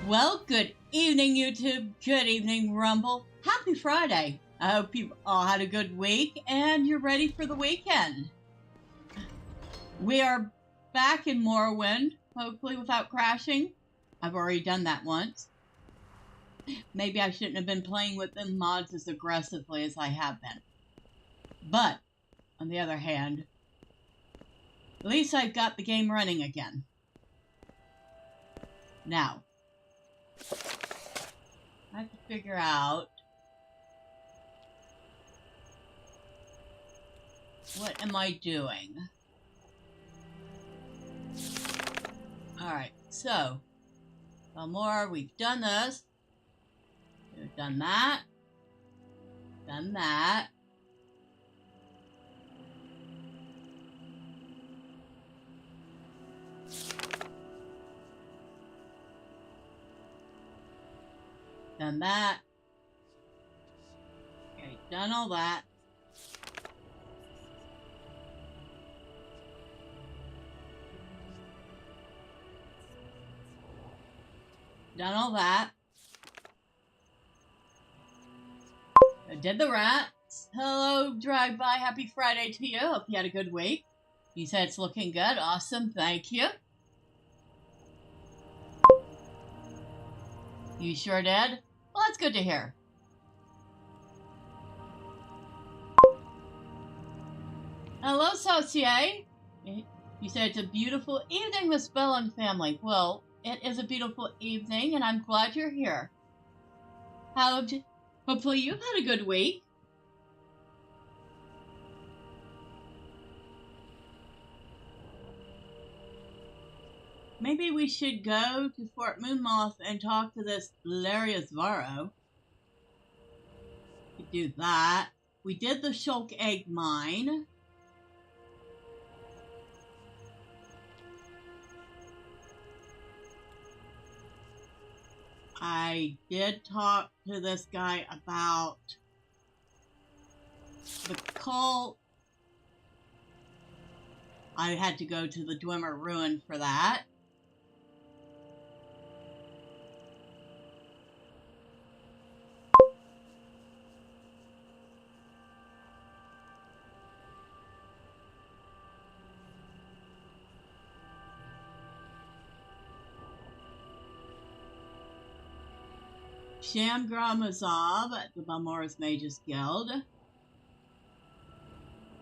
Well, good evening, YouTube. Good evening, Rumble. Happy Friday. I hope you've all had a good week and you're ready for the weekend. We are back in Morrowind, hopefully without crashing. I've already done that once. Maybe I shouldn't have been playing with the mods as aggressively as I have been. But, on the other hand, at least I've got the game running again. Now, I have to figure out what am I doing. Alright, so more, we've done this. We've done that. Done that. Done that. Okay, done all that. Done all that. I did the rats. Hello, drive-by. Happy Friday to you. Hope you had a good week. You said it's looking good. Awesome. Thank you. You sure did? Well, that's good to hear. Hello, Saucier. You said it's a beautiful evening, Miss Bell and family. Well, it is a beautiful evening, and I'm glad you're here. Hopefully you've had a good week. Maybe we should go to Fort Moonmoth and talk to this Larius Varro. We could do that. We did the Shulk Egg Mine. I did talk to this guy about the cult. I had to go to the Dwemer Ruin for that. Shamgra Mazab at the Balmora's Mages Guild.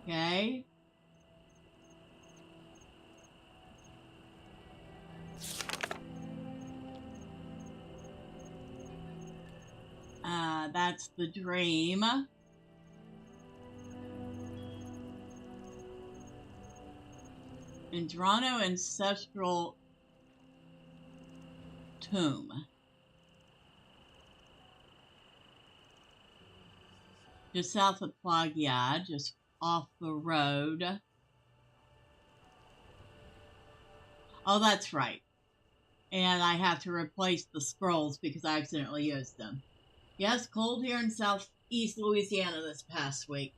Okay. That's the dream. Andrano Ancestral Tomb. Just south of Plagia, just off the road. Oh, that's right. And I have to replace the scrolls because I accidentally used them. Yes, cold here in southeast Louisiana this past week.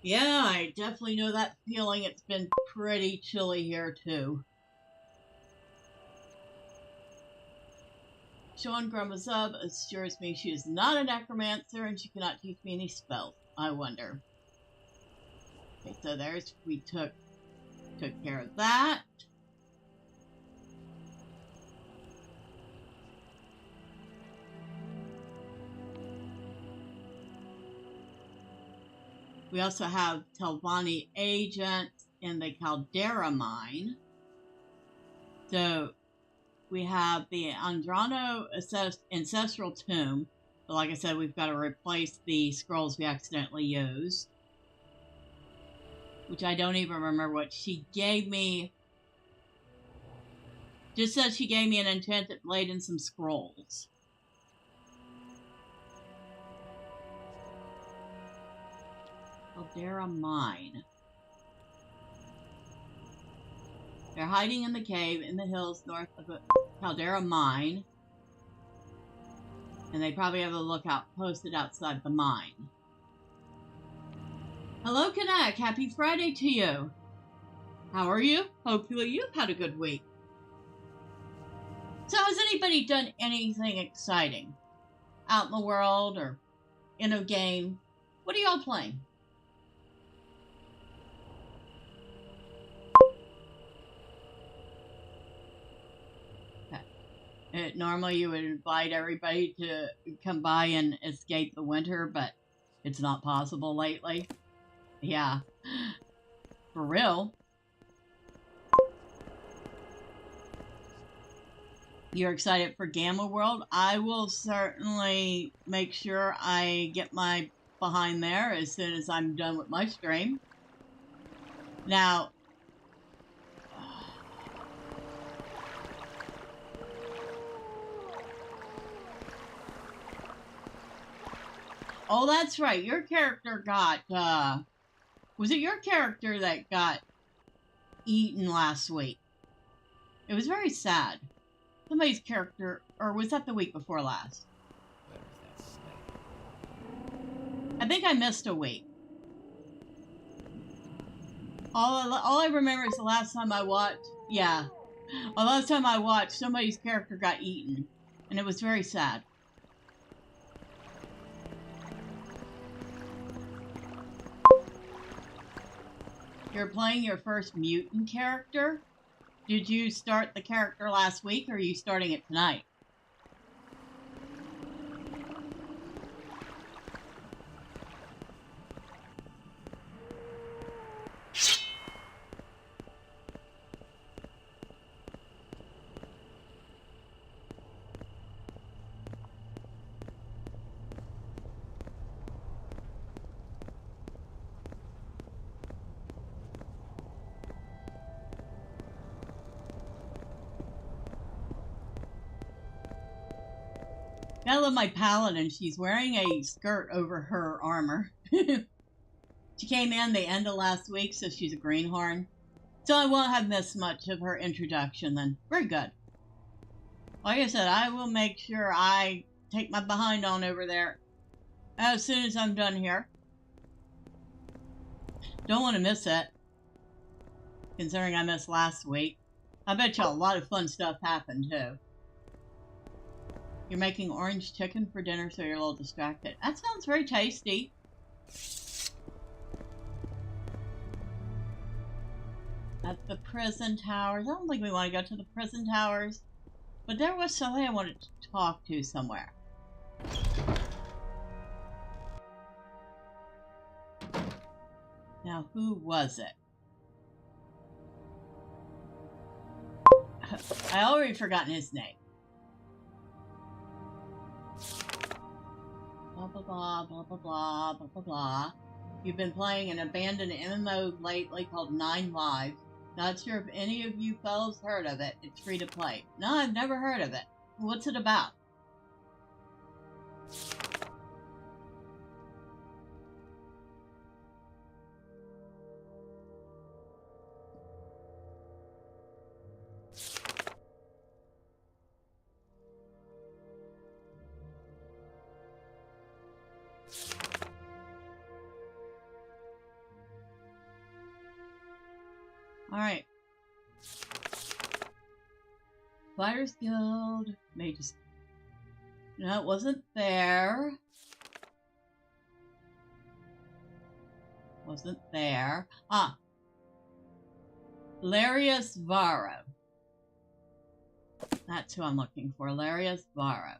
Yeah, I definitely know that feeling. It's been pretty chilly here, too. Sean Grumazub assures me she is not a necromancer and she cannot teach me any spells. I wonder. Okay, so there's, we took care of that. We also have Telvanni agents in the Caldera mine. So we have the Andrano Ancestral Tomb. But like I said, we've got to replace the scrolls we accidentally used. Which I don't even remember what she gave me. Just said she gave me an enchanted blade and some scrolls. Caldera Mine. They're hiding in the cave in the hills north of the Caldera Mine. And they probably have a lookout posted outside the mine. Hello, Kanak. Happy Friday to you. How are you? Hopefully you've had a good week. So has anybody done anything exciting? Out in the world or in a game? What are y'all playing? Normally you would invite everybody to come by and escape the winter, but it's not possible lately. Yeah. For real. You're excited for Gamma World? I will certainly make sure I get my behind there as soon as I'm done with my stream. Now, oh, that's right. Your character got, was it your character that got eaten last week? It was very sad. Somebody's character, or was that the week before last? I think I missed a week. All I remember is the last time I watched, yeah. The last time I watched, somebody's character got eaten. And it was very sad. You're playing your first mutant character? Did you start the character last week, or are you starting it tonight? I love my paladin. She's wearing a skirt over her armor. She came in the end of last week, so she's a greenhorn. So I won't have missed much of her introduction then. Very good. Like I said, I will make sure I take my behind on over there as soon as I'm done here. Don't want to miss it, considering I missed last week. I bet you a lot of fun stuff happened, too. You're making orange chicken for dinner, so you're a little distracted. That sounds very tasty. At the prison towers. I don't think we want to go to the prison towers. But there was somebody I wanted to talk to somewhere. Now, who was it? I already forgotten his name. Blah, blah, blah, blah, blah, blah, blah, blah, blah. You've been playing an abandoned MMO lately called 9 Lives. Not sure if any of you fellows heard of it. It's free to play. No, I've never heard of it. What's it about? Alright. Fighters Guild. Mages. No, it wasn't there. Wasn't there. Ah. Larius Varro. That's who I'm looking for. Larius Varro.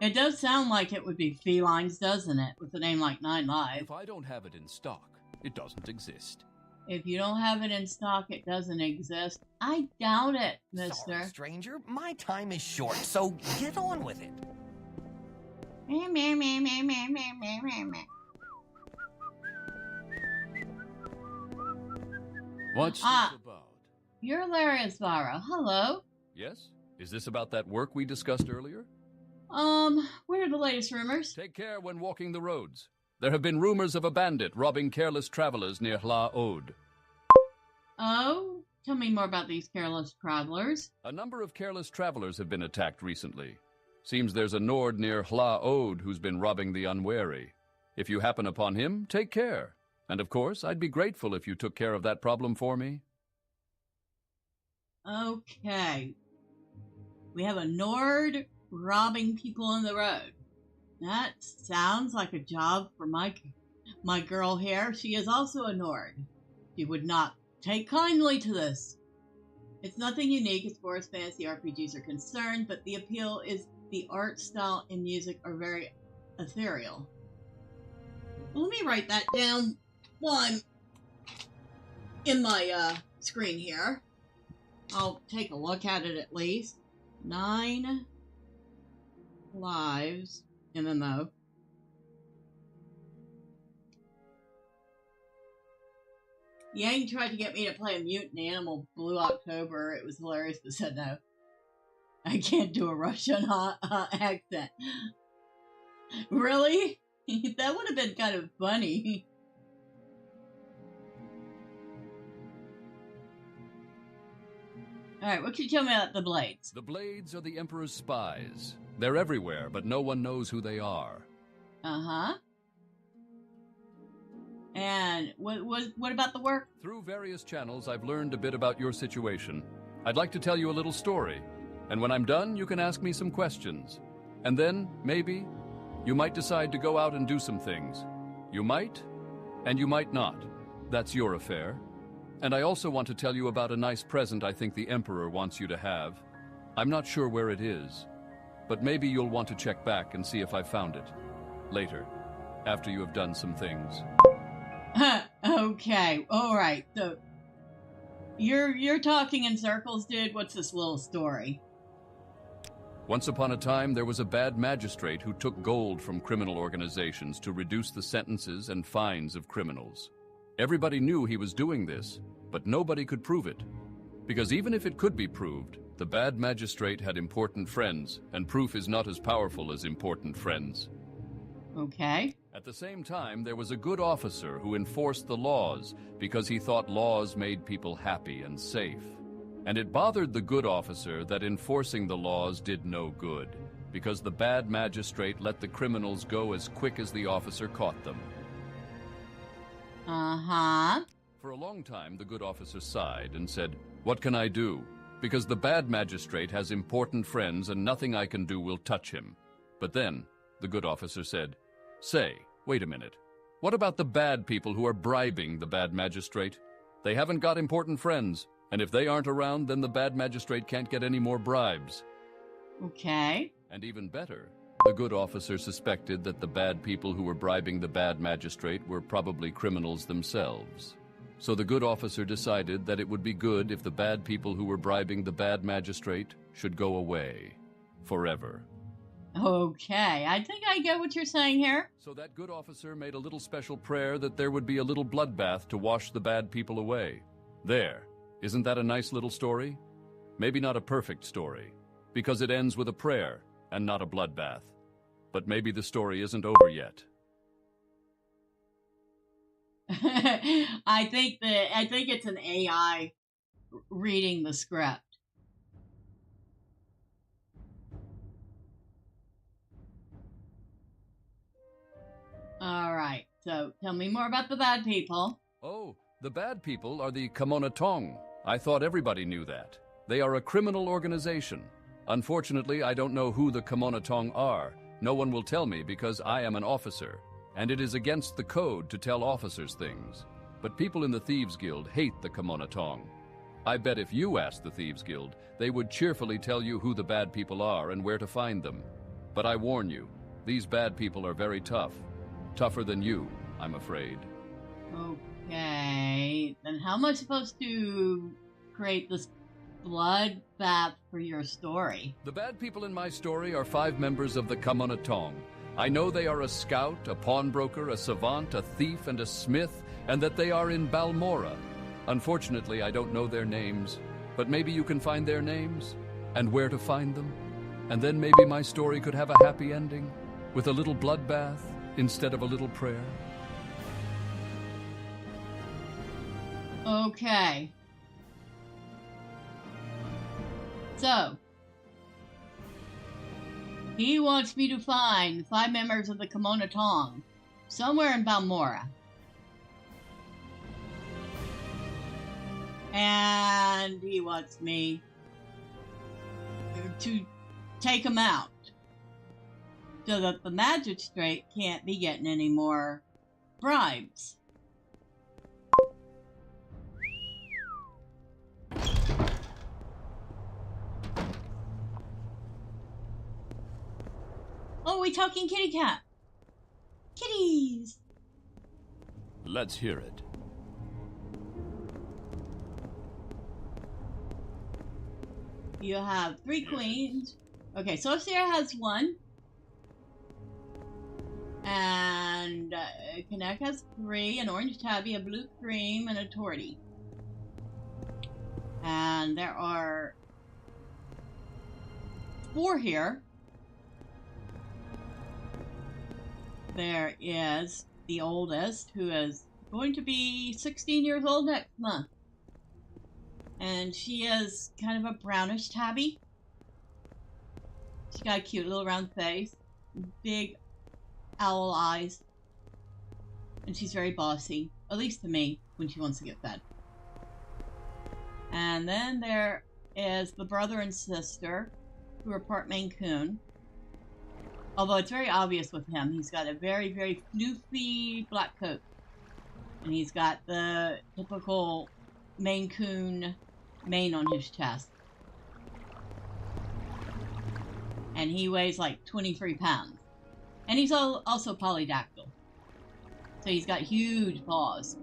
It does sound like it would be felines, doesn't it? With a name like 9 Lives. If I don't have it in stock, it doesn't exist. If you don't have it in stock, it doesn't exist. I doubt it, mister. Sorry, stranger. My time is short, so get on with it. What's this about? You're Larius Varro. Hello. Yes? Is this about that work we discussed earlier? What are the latest rumors? Take care when walking the roads. There have been rumors of a bandit robbing careless travelers near Hla Ode. Oh? Tell me more about these careless travelers. A number of careless travelers have been attacked recently. Seems there's a Nord near Hla Ode who's been robbing the unwary. If you happen upon him, take care. And of course, I'd be grateful if you took care of that problem for me. Okay. We have a Nord robbing people on the road. That sounds like a job for my girl here. She is also a Nord. She would not take kindly to this. It's nothing unique as far as fantasy RPGs are concerned, but the appeal is the art style and music are very ethereal. Well, let me write that down while I'm in my screen here. I'll take a look at it at least. 9 Lives MMO. Yang tried to get me to play a mutant animal Blue October. It was hilarious, but said no. I can't do a Russian accent. Really? That would have been kind of funny. Alright, what can you tell me about the Blades? The Blades are the Emperor's spies. They're everywhere, but no one knows who they are. Uh-huh. And what about the work? Through various channels, I've learned a bit about your situation. I'd like to tell you a little story. And when I'm done, you can ask me some questions. And then, maybe, you might decide to go out and do some things. You might, and you might not. That's your affair. And I also want to tell you about a nice present I think the Emperor wants you to have. I'm not sure where it is, but maybe you'll want to check back and see if I found it. Later, after you have done some things. Okay, alright, so you're talking in circles, dude. What's this little story? Once upon a time, there was a bad magistrate who took gold from criminal organizations to reduce the sentences and fines of criminals. Everybody knew he was doing this, but nobody could prove it. Because even if it could be proved, the bad magistrate had important friends, and proof is not as powerful as important friends. Okay. At the same time, there was a good officer who enforced the laws because he thought laws made people happy and safe. And it bothered the good officer that enforcing the laws did no good, because the bad magistrate let the criminals go as quick as the officer caught them. Uh-huh. For a long time, the good officer sighed and said, "What can I do? Because the bad magistrate has important friends and nothing I can do will touch him." But then, the good officer said, "Say, wait a minute. What about the bad people who are bribing the bad magistrate? They haven't got important friends, and if they aren't around, then the bad magistrate can't get any more bribes." Okay. And even better, the good officer suspected that the bad people who were bribing the bad magistrate were probably criminals themselves. So the good officer decided that it would be good if the bad people who were bribing the bad magistrate should go away. Forever. Okay, I think I get what you're saying here. So that good officer made a little special prayer that there would be a little bloodbath to wash the bad people away. There. Isn't that a nice little story? Maybe not a perfect story, because it ends with a prayer and not a bloodbath. But maybe the story isn't over yet. I think it's an AI reading the script. All right, so tell me more about the bad people. Oh, the bad people are the Kamonatong. I thought everybody knew that. They are a criminal organization. Unfortunately, I don't know who the Kamonatong are. No one will tell me because I am an officer, and it is against the code to tell officers things. But people in the Thieves Guild hate the Kamonatong. I bet if you asked the Thieves Guild, they would cheerfully tell you who the bad people are and where to find them. But I warn you, these bad people are very tough. Tougher than you, I'm afraid. Okay, then how am I supposed to create this bloodbath for your story? The bad people in my story are 5 members of the Kamonatong. I know they are a scout, a pawnbroker, a savant, a thief, and a smith, and that they are in Balmora. Unfortunately, I don't know their names, but maybe you can find their names, and where to find them. And then maybe my story could have a happy ending, with a little bloodbath instead of a little prayer. Okay. So, he wants me to find 5 members of the Kamonatong. somewhere in Balmora. And he wants me to take him out so that the magistrate can't be getting any more bribes. Oh, we talking kitty cat. Kitties. Let's hear it. You have 3 queens. Okay, Saucier has 1. And Connect has 3. An orange tabby, a blue cream, and a tortie. And there are 4 here. There is the oldest, who is going to be 16 years old next month. And she is kind of a brownish tabby. She's got a cute little round face, big owl eyes, and she's very bossy, at least to me, when she wants to get fed. And then there is the brother and sister, who are part Maine Coon. Although it's very obvious with him, he's got a very, very floofy black coat. And he's got the typical Maine Coon mane on his chest. And he weighs like 23 pounds. And he's also polydactyl. So he's got huge paws.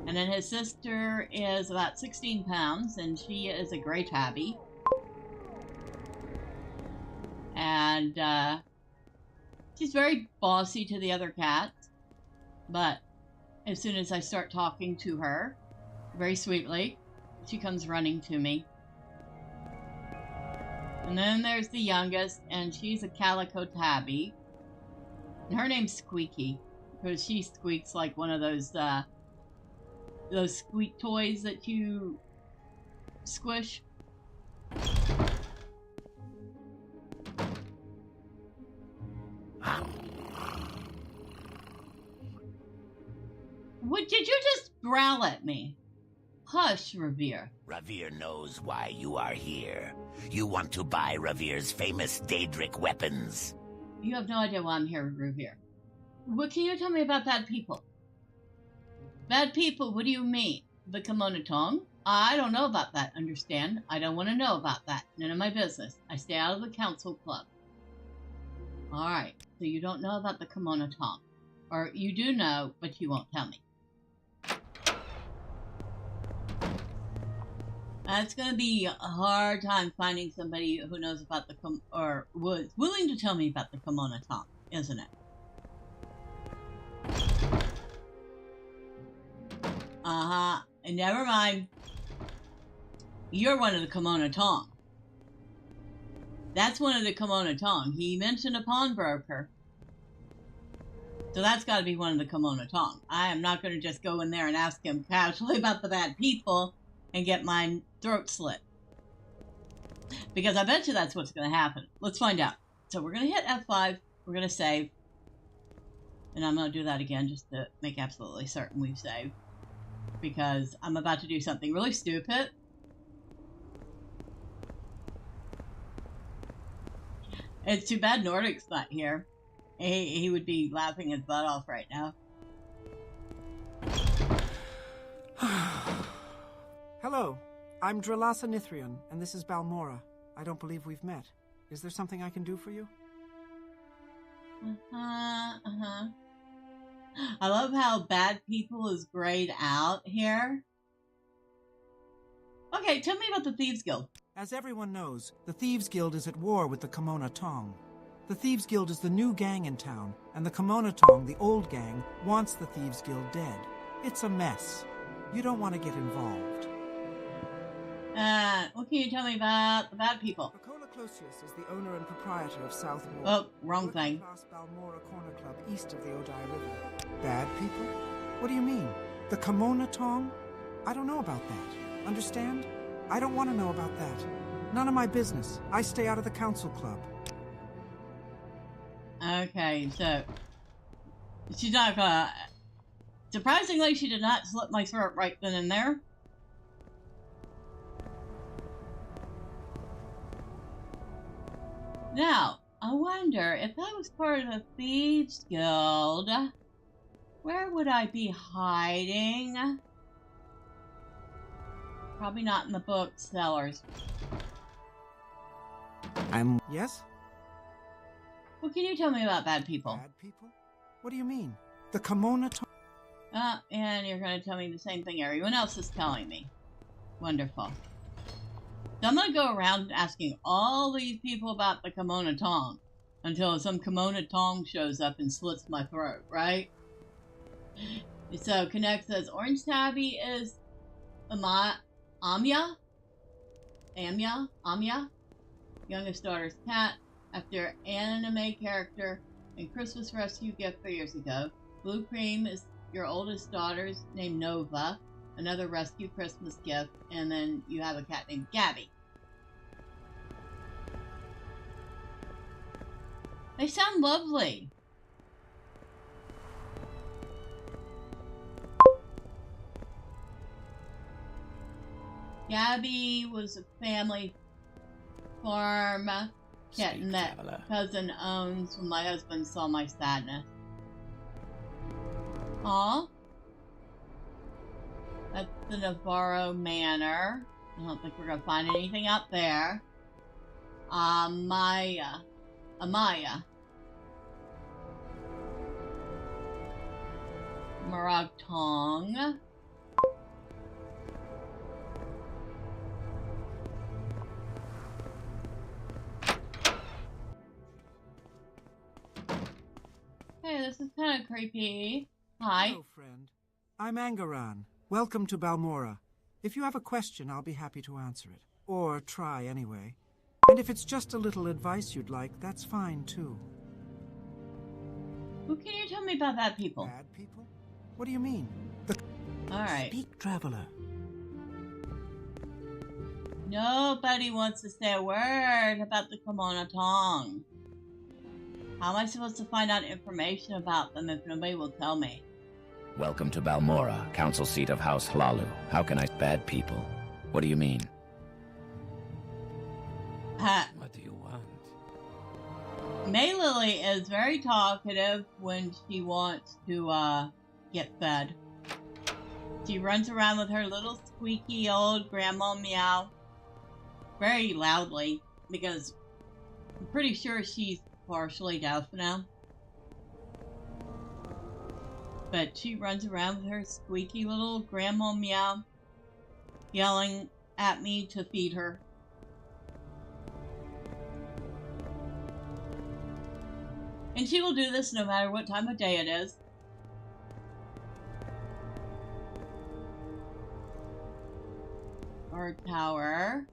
And then his sister is about 16 pounds, and she is a gray tabby. And she's very bossy to the other cats. But as soon as I start talking to her, very sweetly, she comes running to me. And then there's the youngest, and she's a calico tabby. And her name's Squeaky, because she squeaks like one of those squeak toys that you squish. What, did you just growl at me? Hush, Revere. Revere knows why you are here. You want to buy Revere's famous Daedric weapons. You have no idea why I'm here, Revere. What can you tell me about bad people? Bad people, what do you mean? The Kimono Tong? I don't know about that, understand? I don't want to know about that. None of my business. I stay out of the council club. Alright, so you don't know about the Kimono Tong. Or you do know, but you won't tell me. It's going to be a hard time finding somebody who knows about the or was willing to tell me about the Kimono Tong, isn't it? And never mind. You're one of the Kimono Tong. That's one of the Kimono Tong. He mentioned a pawnbroker. So that's got to be one of the Kimono Tong. I am not going to just go in there and ask him casually about the bad people and get my throat slit. Because I bet you that's what's going to happen. Let's find out. So we're going to hit F5. We're going to save. And I'm going to do that again just to make absolutely certain we've saved. Because I'm about to do something really stupid. It's too bad Nordic's not here. He would be laughing his butt off right now. Hello, I'm Drelasa Nithrion, and this is Balmora. I don't believe we've met. Is there something I can do for you? I love how bad people is grayed out here. Okay, tell me about the Thieves Guild. As everyone knows, the Thieves Guild is at war with the Kimono Tong. The Thieves Guild is the new gang in town, and the Kimono Tong, the old gang, wants the Thieves Guild dead. It's a mess. You don't want to get involved. What can you tell me about the bad people? Nicola Closius is the owner and proprietor of South Ward. Oh, wrong thing. Class Balmora Corner Club east of the Odai River. Bad people? What do you mean? The Kimono Tong? I don't know about that. Understand? I don't want to know about that. None of my business. I stay out of the council club. Okay, so She's not gonna... Surprisingly, she did not slit my throat right then and there. Now, I wonder if I was part of the Thieves Guild, where would I be hiding? Probably not in the booksellers. Yes? What can you tell me about bad people? Bad people? What do you mean? The Kimono Tong? And you're going to tell me the same thing everyone else is telling me. Wonderful. So I'm going to go around asking all these people about the Kimono Tong until some Kimono Tong shows up and slits my throat, right? So Connect says Orange Tabby is Amya, youngest daughter's cat, after anime character and Christmas rescue gift 3 years ago. Blue Cream is your oldest daughter's named Nova, another rescue Christmas gift, and then you have a cat named Gabby. They sound lovely. Gabby was a family farm kitten that cousin owns when my husband saw my sadness. Aw. That's the Navarro Manor. I don't think we're going to find anything out there. Amaya. Maragtong. Hey, this is kind of creepy. Hi. Hello, friend. I'm Angaran. Welcome to Balmora. If you have a question, I'll be happy to answer it. Or try, anyway. And if it's just a little advice you'd like, that's fine, too. Who can you tell me about bad people? Bad people? What do you mean? Alright. Speak, traveler. Nobody wants to say a word about the Kimono Tong. How am I supposed to find out information about them if nobody will tell me? Welcome to Balmora, council seat of House Hlalu. How can I... Bad people? What do you mean? What do you want? Maylily is very talkative when she wants to get fed. She runs around with her little squeaky old grandma meow very loudly because I'm pretty sure she's partially deaf now. But she runs around with her squeaky little grandma meow yelling at me to feed her. And she will do this no matter what time of day it is. Our tower.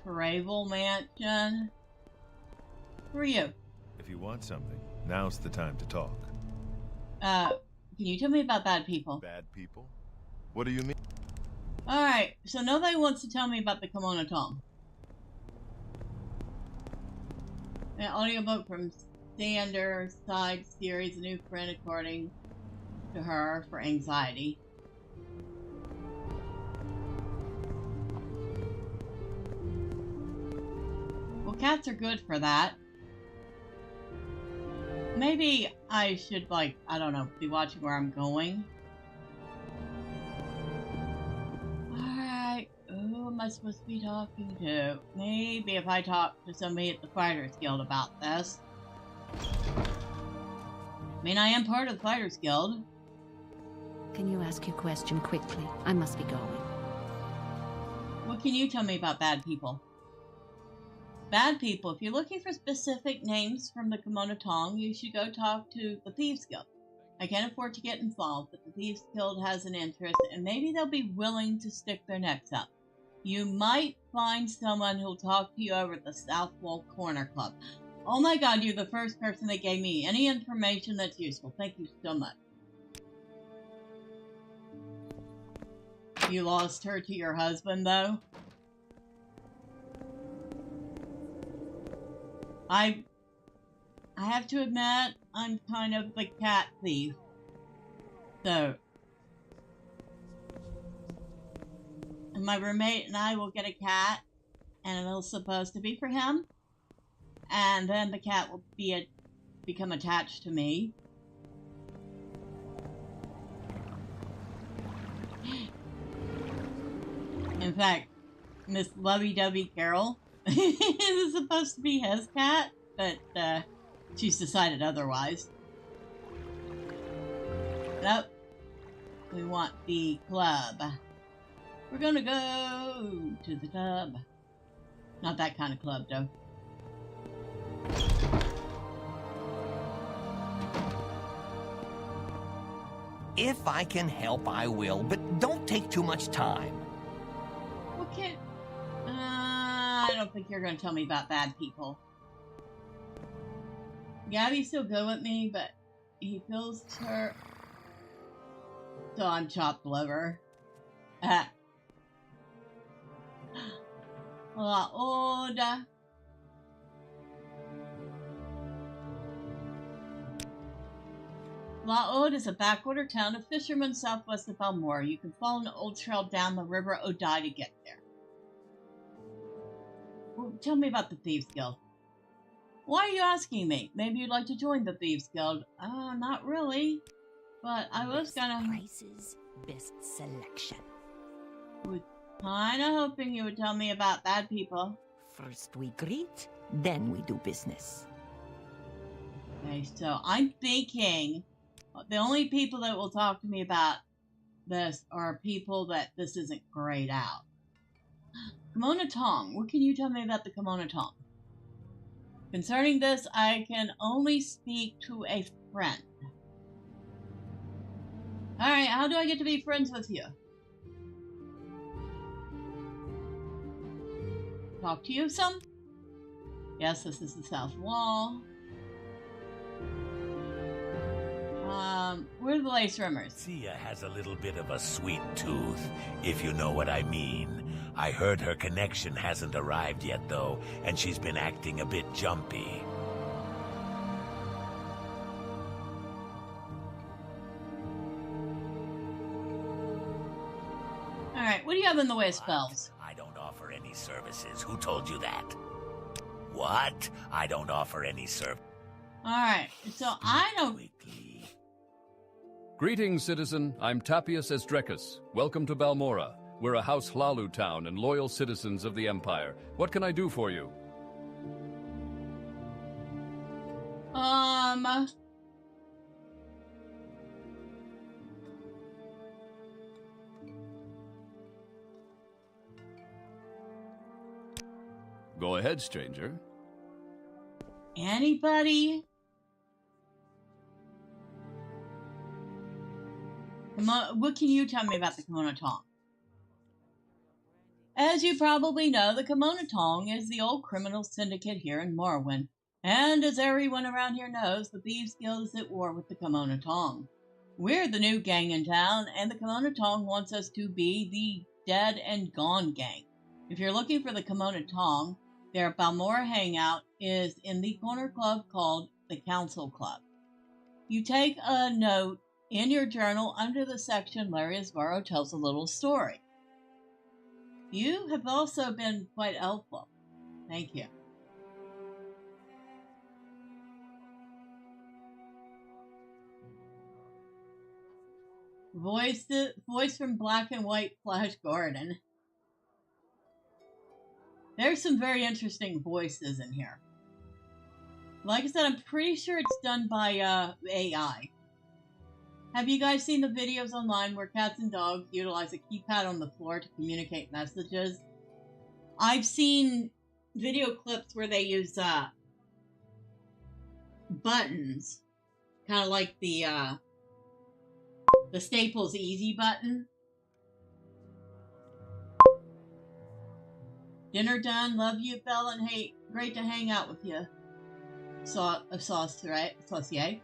Travel Mansion. Who are you? If you want something, now's the time to talk. Can you tell me about bad people? Bad people? What do you mean? Alright, so nobody wants to tell me about the Kimono Tong. An audiobook from Sander Side Series, a new friend according to her for anxiety. Well, cats are good for that. Maybe I should, like, I don't know, be watching where I'm going. Alright, who am I supposed to be talking to? Maybe if I talk to somebody at the Fighters Guild about this. I mean, I am part of the Fighters Guild. Can you ask your question quickly? I must be going. What can you tell me about bad people? Bad people, if you're looking for specific names from the Kimono Tong, you should go talk to the Thieves Guild. I can't afford to get involved, but the Thieves Guild has an interest, and maybe they'll be willing to stick their necks up. You might find someone who'll talk to you over at the South Wall Corner Club. Oh my god, you're the first person that gave me any information that's useful. Thank you so much. You lost her to your husband, though? I have to admit, I'm kind of the cat thief. So, and my roommate and I will get a cat, and it's supposed to be for him, and then the cat will become attached to me. In fact, Miss Lovey-Dovey Carol is supposed to be his cat, but she's decided otherwise. Nope. We want the club. We're gonna go to the club. Not that kind of club, though. If I can help, I will, but don't take too much time. Okay. I don't think you're going to tell me about bad people. Gabby's still good with me, but he feels her... So I'm chopped liver. La Oda. La Ode is a backwater town of fishermen southwest of Balmora. You can follow an old trail down the river Odai to get there. Well, tell me about the Thieves Guild. Why are you asking me? Maybe you'd like to join the Thieves Guild. Oh, not really. But I was gonna... Prices, best selection. Was kinda hoping you would tell me about bad people. First we greet, then we do business. Okay, so I'm thinking the only people that will talk to me about this are people that this isn't grayed out. Kimono Tong. What can you tell me about the Kimono Tong? Concerning this, I can only speak to a friend. Alright, how do I get to be friends with you? Talk to you some? Yes, this is the south wall. Where are the lace rimmers? Sia has a little bit of a sweet tooth, if you know what I mean. I heard her connection hasn't arrived yet, though, and she's been acting a bit jumpy. Alright, what do you have in the way of spells? I don't offer any services. Who told you that? What? I don't offer any service. Alright, so I don't... Quickly. Greetings, citizen. I'm Tapius Esdrecus. Welcome to Balmora. We're a House Hlalu town and loyal citizens of the Empire. What can I do for you? Go ahead, stranger. Anybody? What can you tell me about the Kimono Tong? As you probably know, the Kimono Tong is the old criminal syndicate here in Morrowind. And as everyone around here knows, the Thieves Guild is at war with the Kimono Tong. We're the new gang in town, and the Kimono Tong wants us to be the Dead and Gone gang. If you're looking for the Kimono Tong, their Balmora hangout is in the corner club called the Council Club. You take a note in your journal under the section Larry Asvaro tells a little story. You have also been quite helpful. Thank you. Voice from Black and White Flash Gordon. There's some very interesting voices in here. Like I said, I'm pretty sure it's done by AI. Have you guys seen the videos online where cats and dogs utilize a keypad on the floor to communicate messages? I've seen video clips where they use buttons, kind of like the Staples Easy button. Dinner done. Love you, Belle, and hey, great to hang out with you. saucier.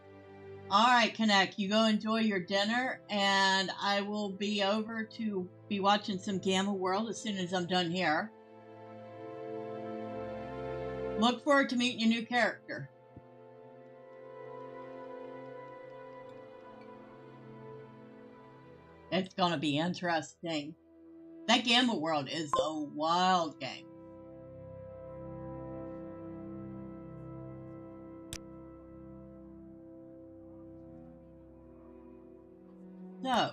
All right, Connect, you go enjoy your dinner, and I will be over to be watching some Gamma World as soon as I'm done here. Look forward to meeting your new character. It's gonna be interesting. That Gamma World is a wild game. So,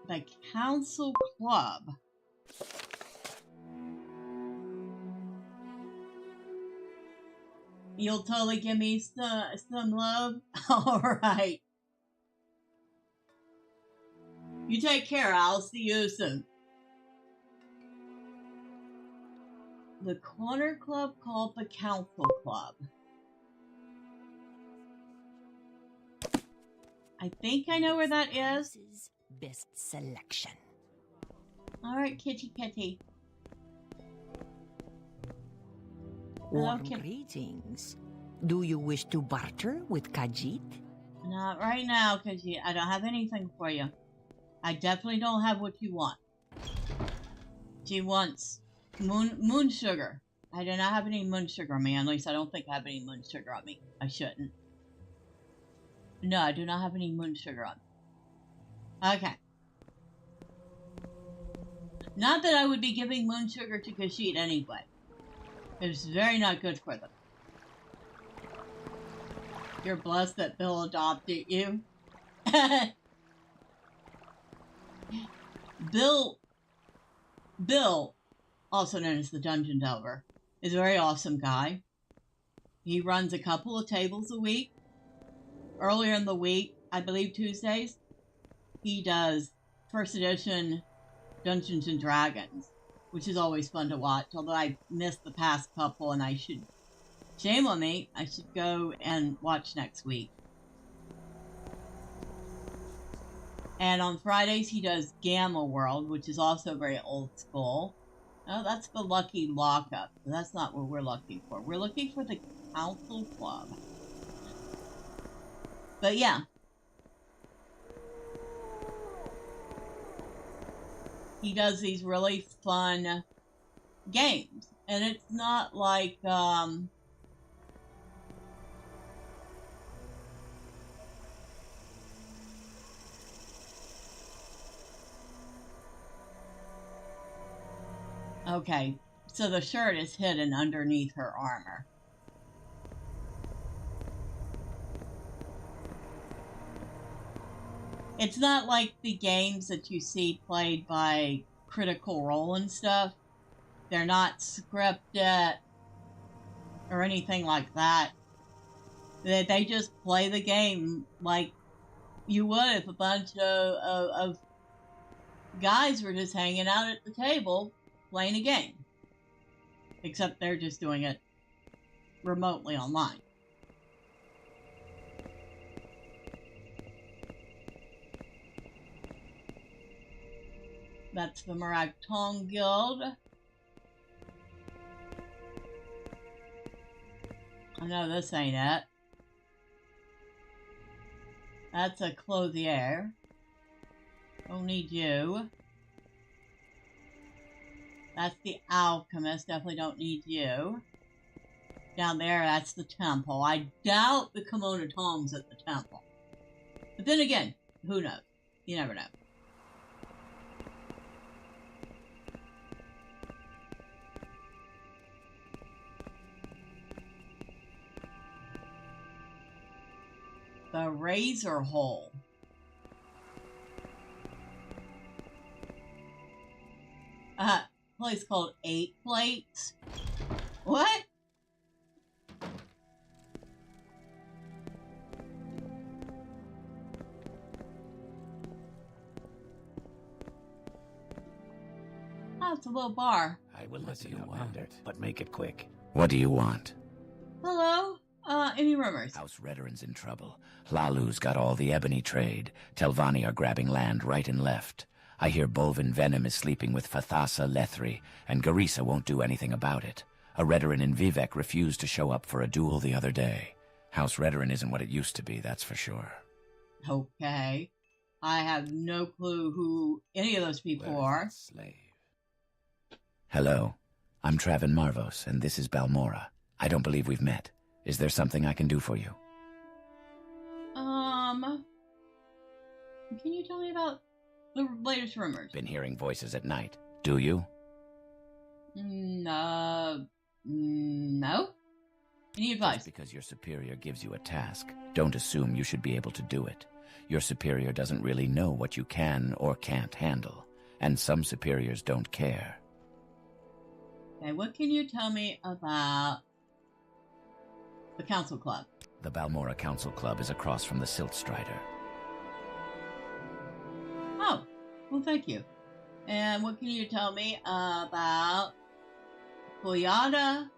the Council Club. You'll totally give me some love? Alright. You take care, I'll see you soon. The corner club called the Council Club. I think I know where that is. Best selection. Alright, kitty kitty. Warm Okay. greetings. Do you wish to barter with Khajiit? Not right now, because I don't have anything for you. I definitely don't have what you want. She wants moon sugar. I do not have any moon sugar on me. At least I don't think I have any moon sugar on me. I shouldn't. No, I do not have any moon sugar on me. Okay. Not that I would be giving moon sugar to Khajiit anyway. It's very not good for them. You're blessed that Bill adopted you. Bill, also known as the Dungeon Delver, is a very awesome guy. He runs a couple of tables a week. Earlier in the week, I believe Tuesdays, he does first edition Dungeons and Dragons, which is always fun to watch, although I missed the past couple and I should, shame on me, I should go and watch next week. And on Fridays, he does Gamma World, which is also very old school. Oh, that's the Lucky Lockup. That's not what we're looking for. We're looking for the Council Club. But yeah. He does these really fun games. And it's not like, okay, so the shirt is hidden underneath her armor. It's not like the games that you see played by Critical Role and stuff. They're not scripted or anything like that. They just play the game like you would if a bunch of guys were just hanging out at the table playing a game. Except they're just doing it remotely online. That's the Maragtong Guild. I know this ain't it. That's a clothier. Don't need you. That's the alchemist. Definitely don't need you. Down there, that's the temple. I doubt the Kimono Tong's at the temple. But then again, who knows? You never know. The Razor Hole. Place called 8 Plates. What? Oh, it's a little bar. I will let you want it, but make it quick. What do you want? Hello? Any rumors? House Redoran's in trouble. Lalu's got all the ebony trade. Telvanni are grabbing land right and left. I hear Bolvin Venom is sleeping with Fathasa Lethri, and Garisa won't do anything about it. A Redoran in Vivek refused to show up for a duel the other day. House Redoran isn't what it used to be, that's for sure. Okay. I have no clue who any of those people are. Slave. Hello, I'm Travin Marvos, and this is Balmora. I don't believe we've met. Is there something I can do for you? Can you tell me about the latest rumors? Been hearing voices at night. Do you? No. Any advice? Just because your superior gives you a task, don't assume you should be able to do it. Your superior doesn't really know what you can or can't handle, and some superiors don't care. Okay, what can you tell me about the Council Club? The Balmora Council Club is across from the Silt Strider. Oh, well, thank you. And what can you tell me about Foyada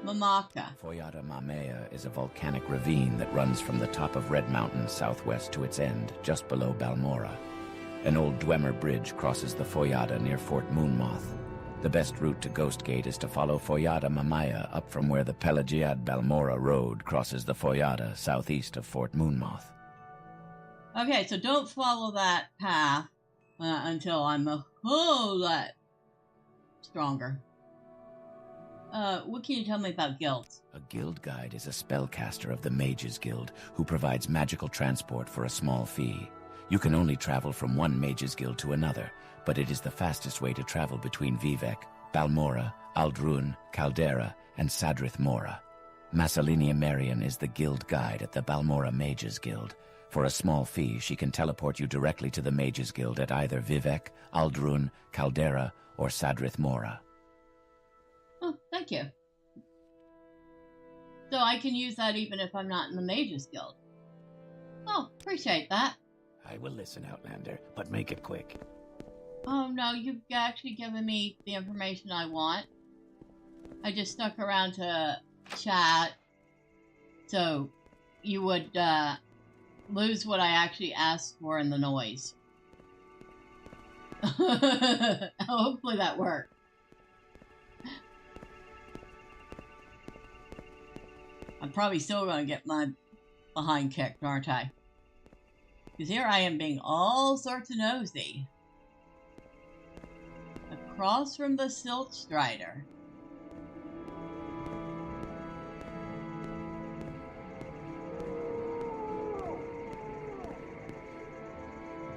Mamaka? Foyada Mamea is a volcanic ravine that runs from the top of Red Mountain southwest to its end, just below Balmora. An old Dwemer bridge crosses the Foyada near Fort Moonmoth. The best route to Ghost Gate is to follow Foyada Mamaya up from where the Pelagiad Balmora Road crosses the Foyada southeast of Fort Moonmoth. Okay, so don't follow that path until I'm a whole lot stronger. What can you tell me about guilds? A guild guide is a spellcaster of the Mages Guild who provides magical transport for a small fee. You can only travel from one Mages Guild to another, but it is the fastest way to travel between Vivek, Balmora, Aldrun, Caldera, and Sadrith Mora. Massalinia Marion is the guild guide at the Balmora Mages Guild. For a small fee, she can teleport you directly to the Mages Guild at either Vivek, Aldrun, Caldera, or Sadrith Mora. Oh, thank you. So I can use that even if I'm not in the Mages Guild. Oh, appreciate that. I will listen, Outlander, but make it quick. Oh, no, you've actually given me the information I want. I just stuck around to chat so you would lose what I actually asked for in the noise. Hopefully that worked. I'm probably still going to get my behind kicked, aren't I? Because here I am being all sorts of nosy. Across from the Silt Strider.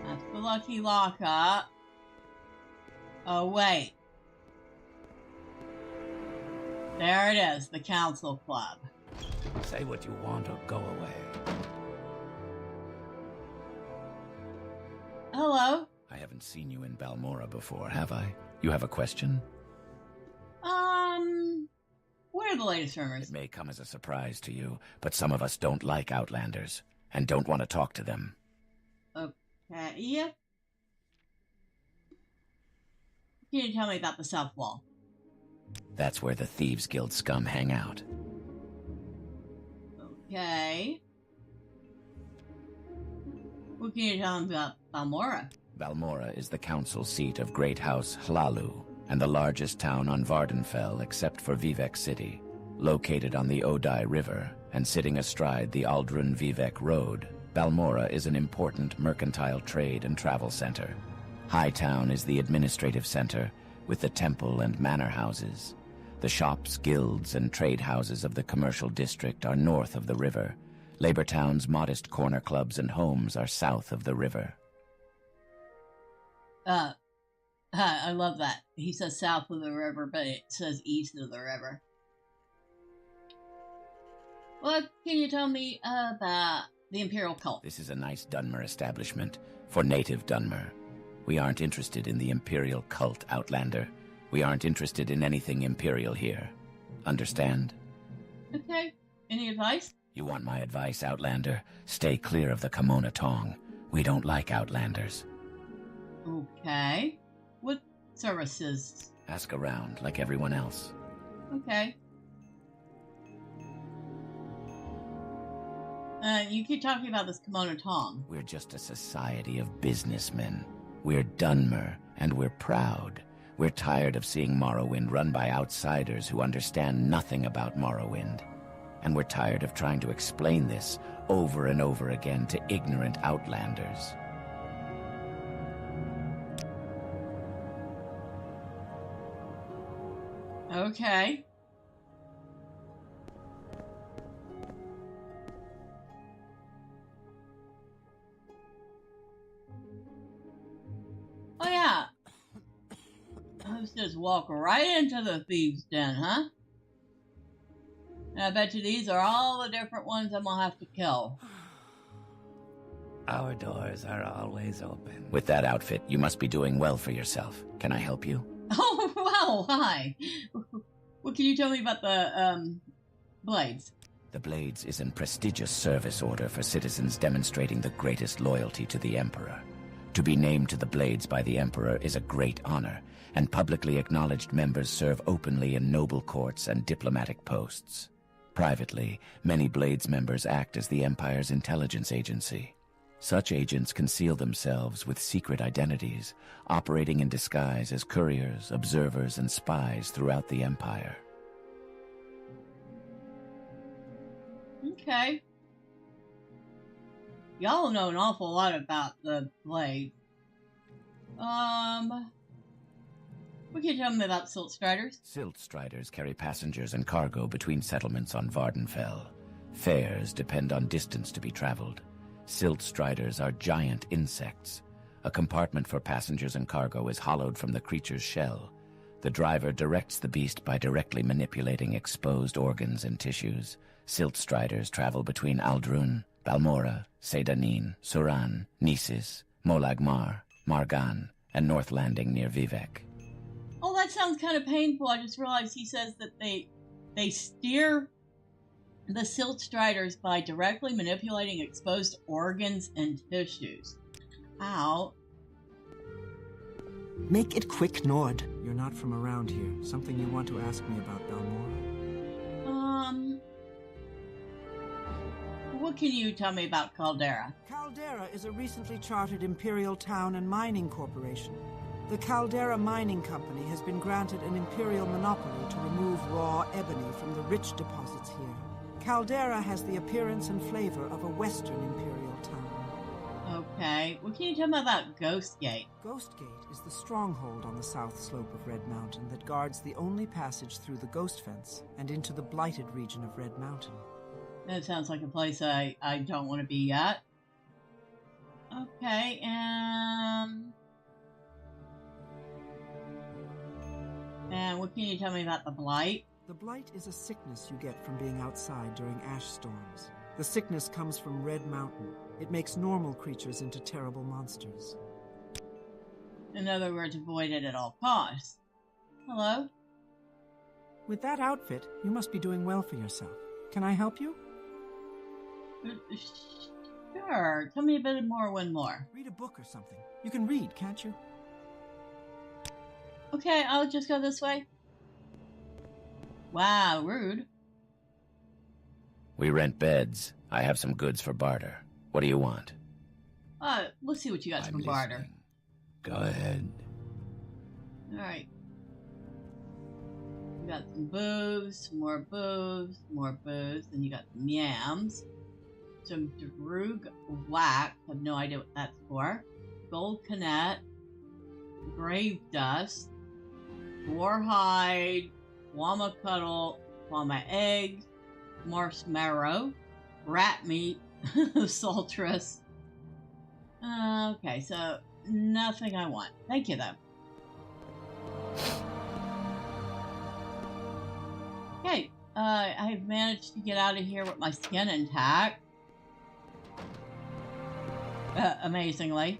That's the lucky lockup. Oh, wait. There it is, the Council Club. Say what you want or go away. Hello? I haven't seen you in Balmora before, have I? You have a question? What are the latest rumors? It may come as a surprise to you, but some of us don't like Outlanders, and don't want to talk to them. Okay, yep. Can you tell me about the South Wall? That's where the Thieves Guild scum hang out. Okay. What can you tell me about Balmora? Balmora is the council seat of Great House Hlalu, and the largest town on Vardenfell except for Vivek City. Located on the Odai River, and sitting astride the Aldrun-Vivek Road, Balmora is an important mercantile trade and travel center. Hightown is the administrative center, with the temple and manor houses. The shops, guilds, and trade houses of the commercial district are north of the river. Labortown's modest corner clubs and homes are south of the river. I love that. He says south of the river, but it says east of the river. What can you tell me about the Imperial Cult? This is a nice Dunmer establishment for native Dunmer. We aren't interested in the Imperial Cult, Outlander. We aren't interested in anything Imperial here. Understand? Okay. Any advice? You want my advice, Outlander? Stay clear of the Kimona Tong. We don't like Outlanders. Okay. What services? Ask around, like everyone else. Okay. You keep talking about this Kimona Tong. We're just a society of businessmen. We're Dunmer, and we're proud. We're tired of seeing Morrowind run by outsiders who understand nothing about Morrowind. And we're tired of trying to explain this over and over again to ignorant outlanders. Okay. Oh yeah. Let's just walk right into the thieves' den, huh? And I bet you these are all the different ones I'm gonna have to kill. Our doors are always open. With that outfit, you must be doing well for yourself. Can I help you? Oh, wow, hi. What can you tell me about the, blades? The Blades is a prestigious service order for citizens demonstrating the greatest loyalty to the Emperor. To be named to the Blades by the Emperor is a great honor, and publicly acknowledged members serve openly in noble courts and diplomatic posts. Privately, many Blades members act as the Empire's intelligence agency. Such agents conceal themselves with secret identities, operating in disguise as couriers, observers, and spies throughout the Empire. Okay. Y'all know an awful lot about the blade. What can you tell me about Silt Striders? Silt Striders carry passengers and cargo between settlements on Vardenfell. Fares depend on distance to be traveled. Silt Striders are giant insects. A compartment for passengers and cargo is hollowed from the creature's shell. The driver directs the beast by directly manipulating exposed organs and tissues. Silt Striders travel between Aldrun, Balmora, Sedanin, Suran, Nisis, Molagmar, Margan, and North Landing near Vivek. Oh, that sounds kind of painful. I just realized he says that they steer the Silt Striders by directly manipulating exposed organs and tissues. Ow. Make it quick, Nord. You're not from around here. Something you want to ask me about Balmora? What can you tell me about Caldera? Caldera is a recently chartered imperial town and mining corporation. The Caldera Mining Company has been granted an imperial monopoly to remove raw ebony from the rich deposits here. Caldera has the appearance and flavor of a western imperial town. Okay. What can you tell me about Ghostgate? Ghostgate is the stronghold on the south slope of Red Mountain that guards the only passage through the Ghost Fence and into the blighted region of Red Mountain. That sounds like a place I don't want to be at. Okay, and what can you tell me about the Blight? The Blight is a sickness you get from being outside during ash storms. The sickness comes from Red Mountain. It makes normal creatures into terrible monsters. In other words, avoid it at all costs. Hello? With that outfit, you must be doing well for yourself. Can I help you? Sure. Tell me a bit more, one more. Read a book or something. You can read, can't you? Okay, I'll just go this way. Wow, rude. We rent beds. I have some goods for barter. What do you want? Let's see what you got from barter. Go ahead. Alright. You got some booze, more booze, more booze, then you got some yams. Some Drug wax, have no idea what that's for. Gold Canet, Grave Dust, Warhide, Llama Cuddle, Llama Eggs, Marshmallow, Rat Meat, Saltress. Okay, so nothing I want. Thank you, though. Okay, I've managed to get out of here with my skin intact. Amazingly.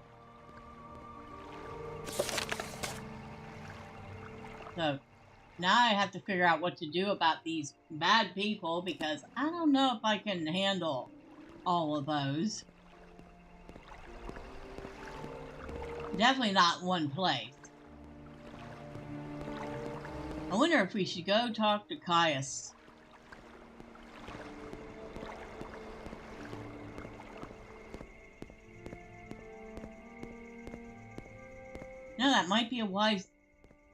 So, now I have to figure out what to do about these bad people, because I don't know if I can handle all of those. Definitely not in one place. I wonder if we should go talk to Caius. No, that might be a wise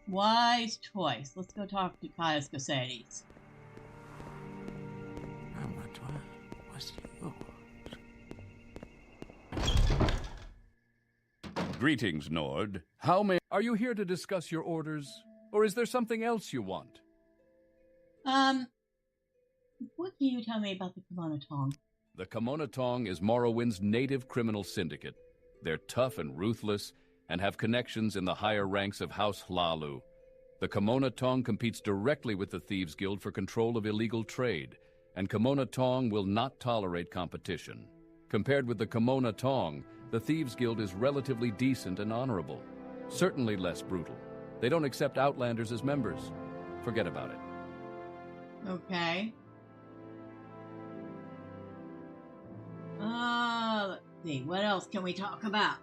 Wise choice. Let's go talk to Caius Casades. Greetings, Nord. Are you here to discuss your orders? Or is there something else you want? What can you tell me about the Kimono Tong? The Kimono Tong is Morrowind's native criminal syndicate. They're tough and ruthless, and have connections in the higher ranks of House Hlalu. The Kimono Tong competes directly with the Thieves Guild for control of illegal trade, and Kimono Tong will not tolerate competition. Compared with the Kimono Tong, the Thieves Guild is relatively decent and honorable, certainly less brutal. They don't accept Outlanders as members. Forget about it. Okay. Let's see. What else can we talk about?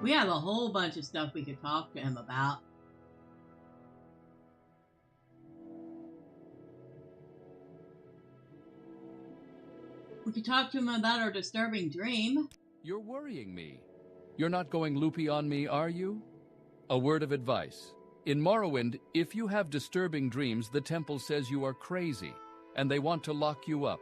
We have a whole bunch of stuff we could talk to him about. We could talk to him about our disturbing dream. You're worrying me. You're not going loopy on me, are you? A word of advice. In Morrowind, if you have disturbing dreams, the temple says you are crazy, and they want to lock you up.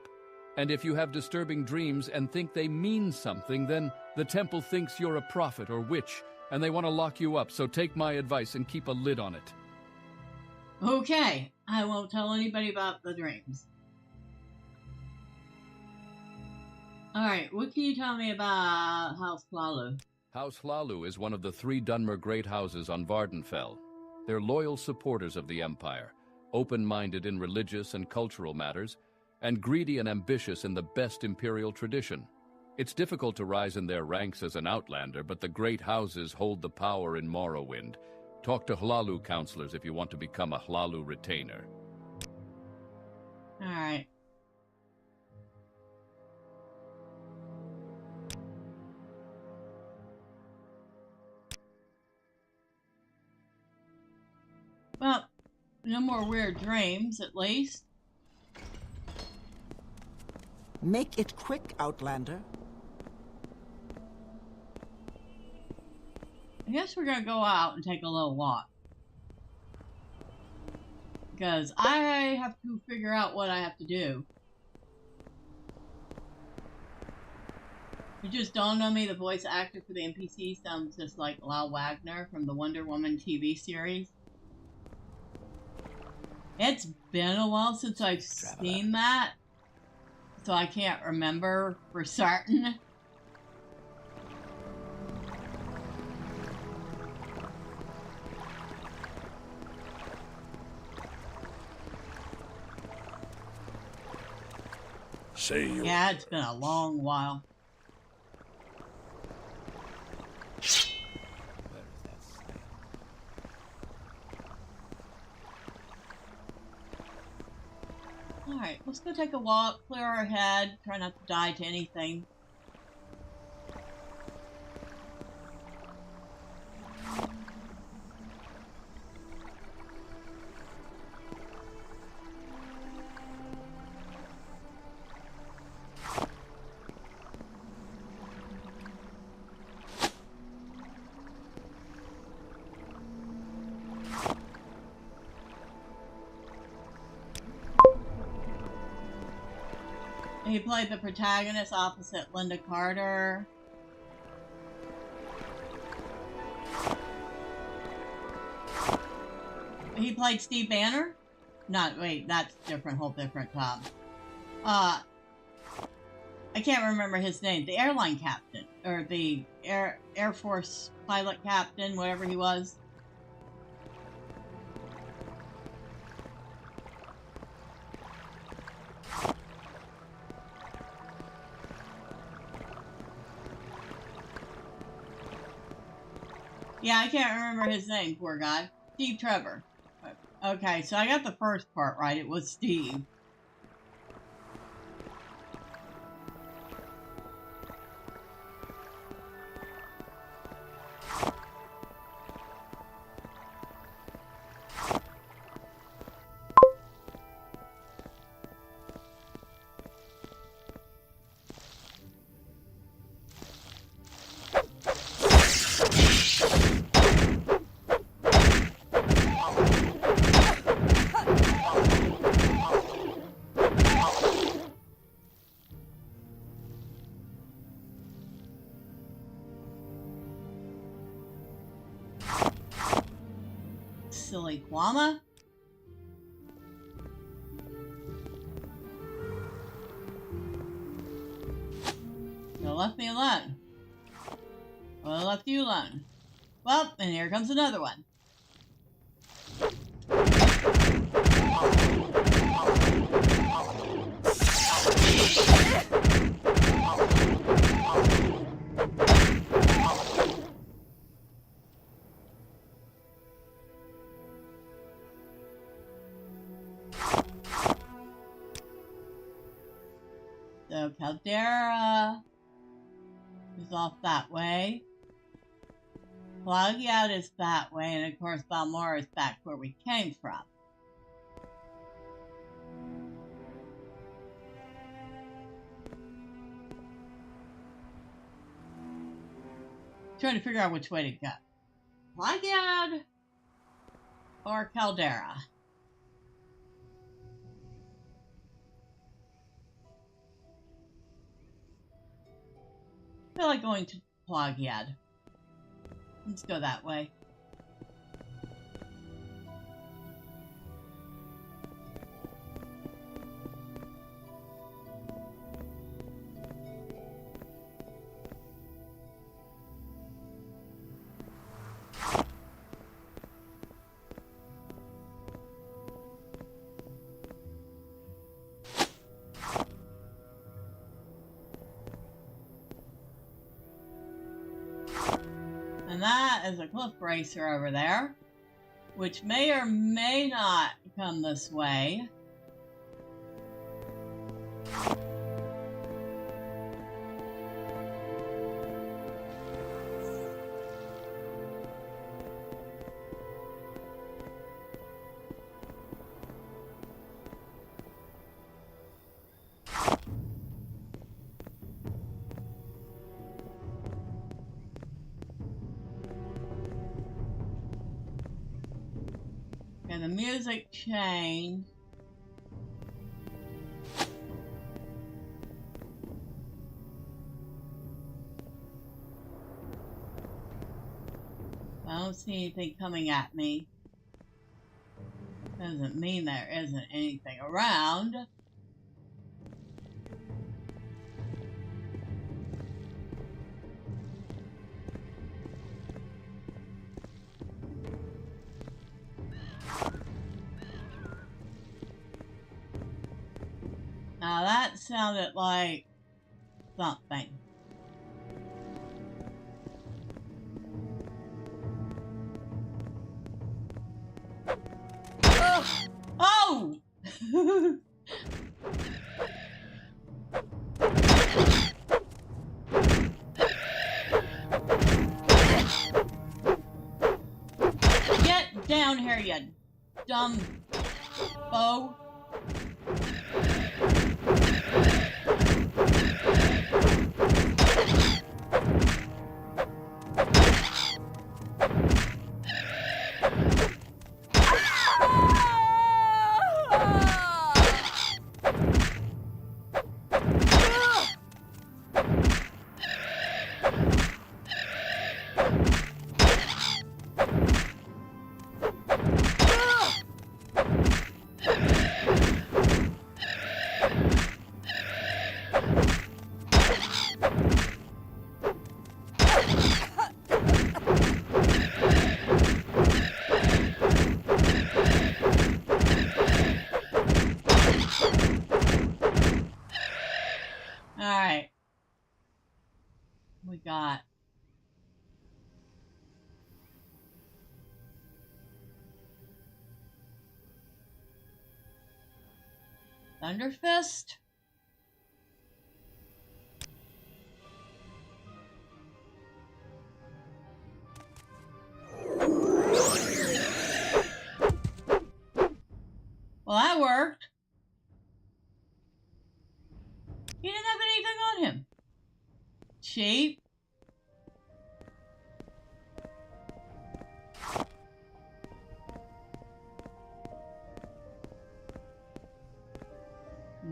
And if you have disturbing dreams and think they mean something, then the temple thinks you're a prophet or witch, and they want to lock you up, so take my advice and keep a lid on it. Okay, I won't tell anybody about the dreams. Alright, what can you tell me about House Hlalu? House Hlalu is one of the 3 Dunmer great houses on Vardenfell. They're loyal supporters of the Empire, open-minded in religious and cultural matters, and greedy and ambitious in the best imperial tradition. It's difficult to rise in their ranks as an Outlander, but the great houses hold the power in Morrowind. Talk to Hlalu counselors if you want to become a Hlalu retainer. Alright. Well, no more weird dreams, at least. Make it quick, Outlander. I guess we're gonna go out and take a little walk. Because I have to figure out what I have to do. It just dawned on me the voice actor for the NPC sounds just like Lyle Wagner from the Wonder Woman TV series. It's been a while since I've seen that, so I can't remember for certain. Yeah, it's been a long while. Alright, let's go take a walk, clear our head, try not to die to anything. He played the protagonist opposite Linda Carter. He played Steve Banner? Wait, that's different, whole different Tom. I can't remember his name. The airline captain, or the Air Force pilot captain, whatever he was. Yeah, I can't remember his name, poor guy. Steve Trevor. Okay, so I got the first part right. It was Steve. silly Kwama. You left me alone. Well, I left you alone. Well, and here comes another one. So Caldera is off that way. Plagiat is that way, and of course Balmora is back where we came from. Trying to figure out which way to go. Plagiat or Caldera? I feel like going to Plagiat. Let's go that way. And that is a cliff racer over there, which may or may not come this way. And the music changed. I don't see anything coming at me. Doesn't mean there isn't anything around. Now that sounded like something. Oh! Get down here, you dumb foe. Alright. We got Thunderfist. Well, that worked. He didn't have anything on him. Cheap.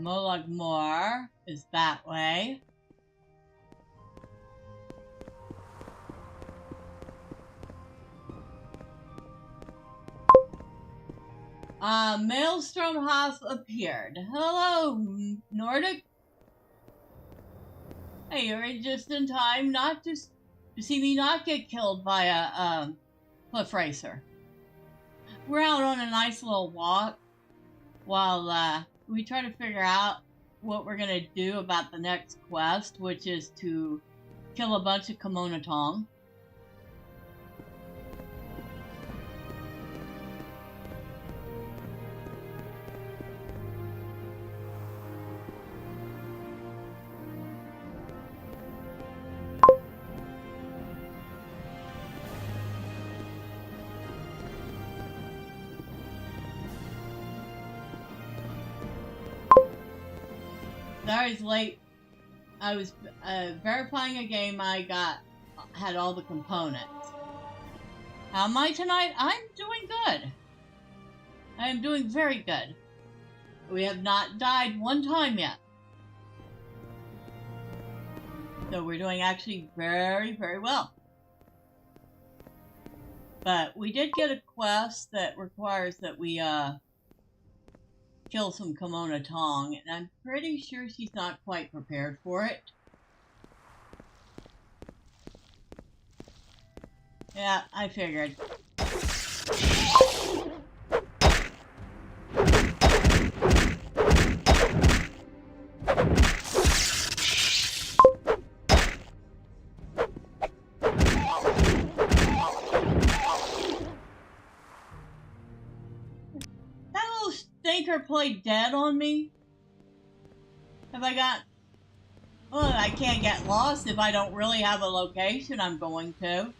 Molagmore is that way. Maelstrom has appeared. Hello, Nordic. Hey, you're just in time not to see me not get killed by a cliff racer. We're out on a nice little walk while we try to figure out what we're gonna do about the next quest, which is to kill a bunch of Kemonotong. Sorry it's late. I was verifying a game had all the components. How am I tonight? I'm doing good. I am doing very good. We have not died one time yet. So we're doing actually very, very well. But we did get a quest that requires that we kill some Kemonotong, and I'm pretty sure she's not quite prepared for it. Yeah, I figured. Stinker played dead on me? Have I got... Well, I can't get lost if I don't really have a location I'm going to.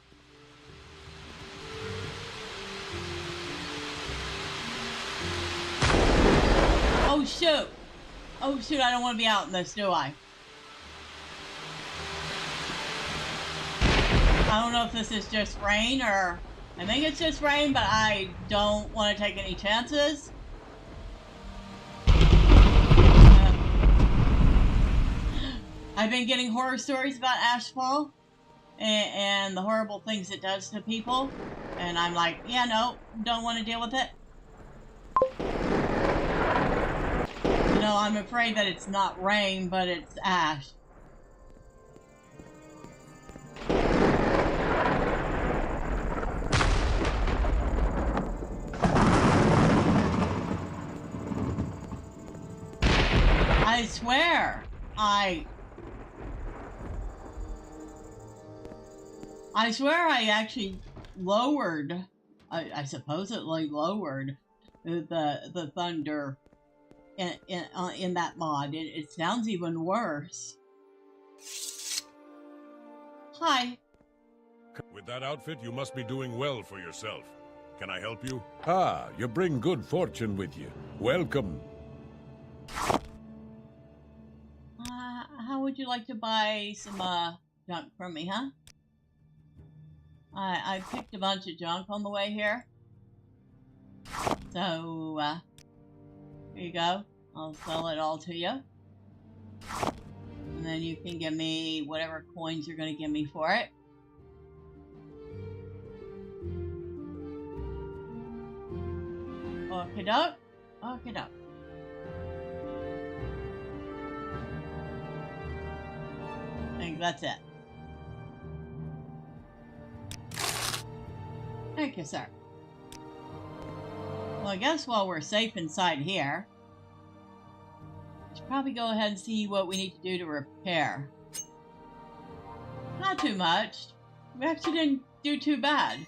Oh shoot! Oh shoot, I don't want to be out in this, do I? I don't know if this is just rain or... I think it's just rain, but I don't want to take any chances. I've been getting horror stories about Ashfall and the horrible things it does to people. And I'm like, yeah, no, don't want to deal with it. You know, I'm afraid that it's not rain, but it's ash. I swear, I swear I actually lowered, I supposedly lowered the thunder in that mod. It sounds even worse. Hi. With that outfit, you must be doing well for yourself. Can I help you? Ah, you bring good fortune with you. Welcome. How would you like to buy some junk from me, huh? I picked a bunch of junk on the way here. So, here you go. I'll sell it all to you. And then you can give me whatever coins you're going to give me for it. Okie-doke. Okie-doke. I think that's it. Thank you, sir. Well, I guess while we're safe inside here, we should probably go ahead and see what we need to do to repair. Not too much. We actually didn't do too bad.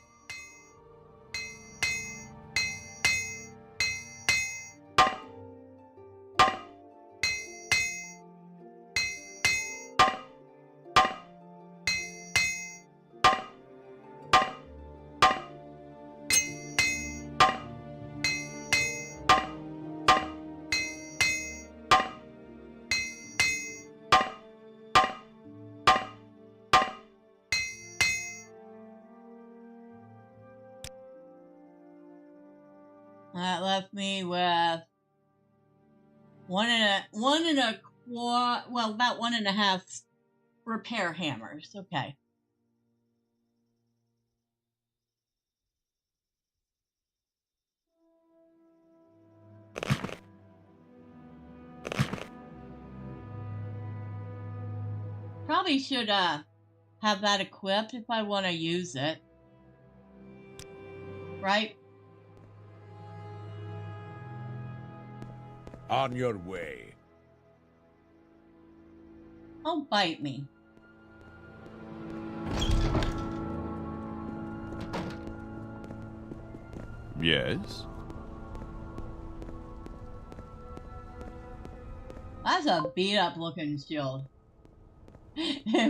That left me with about 1.5 repair hammers. Okay. probably should have that equipped if I want to use it. Right? On your way. Don't bite me. Yes? That's a beat-up looking shield.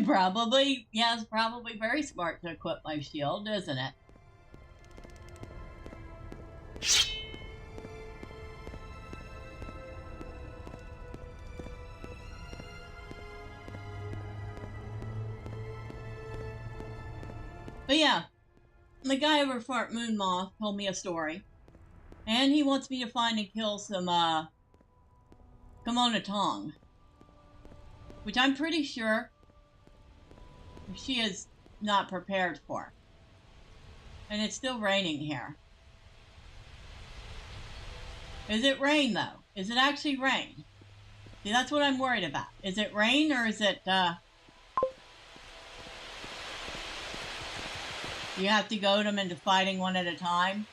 Probably, yeah, it's probably very smart to equip my shield, isn't it? But yeah, the guy over Fort Moonmoth told me a story. And he wants me to find and kill some, Kimono Tong. Which I'm pretty sure she is not prepared for. And it's still raining here. Is it rain, though? Is it actually rain? See, that's what I'm worried about. Is it rain, or is it, you have to goad them into fighting one at a time?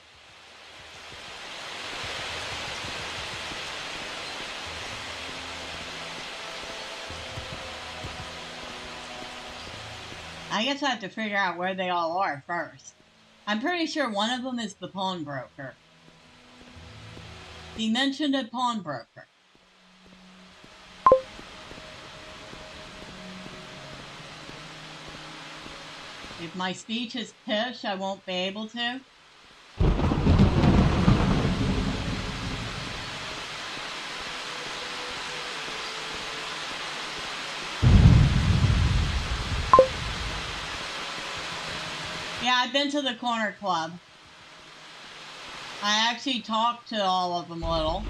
I guess I have to figure out where they all are first. I'm pretty sure one of them is the pawnbroker. He mentioned a pawnbroker. If my speech is pish, I won't be able to. Yeah, I've been to the Corner Club. I actually talked to all of them a little.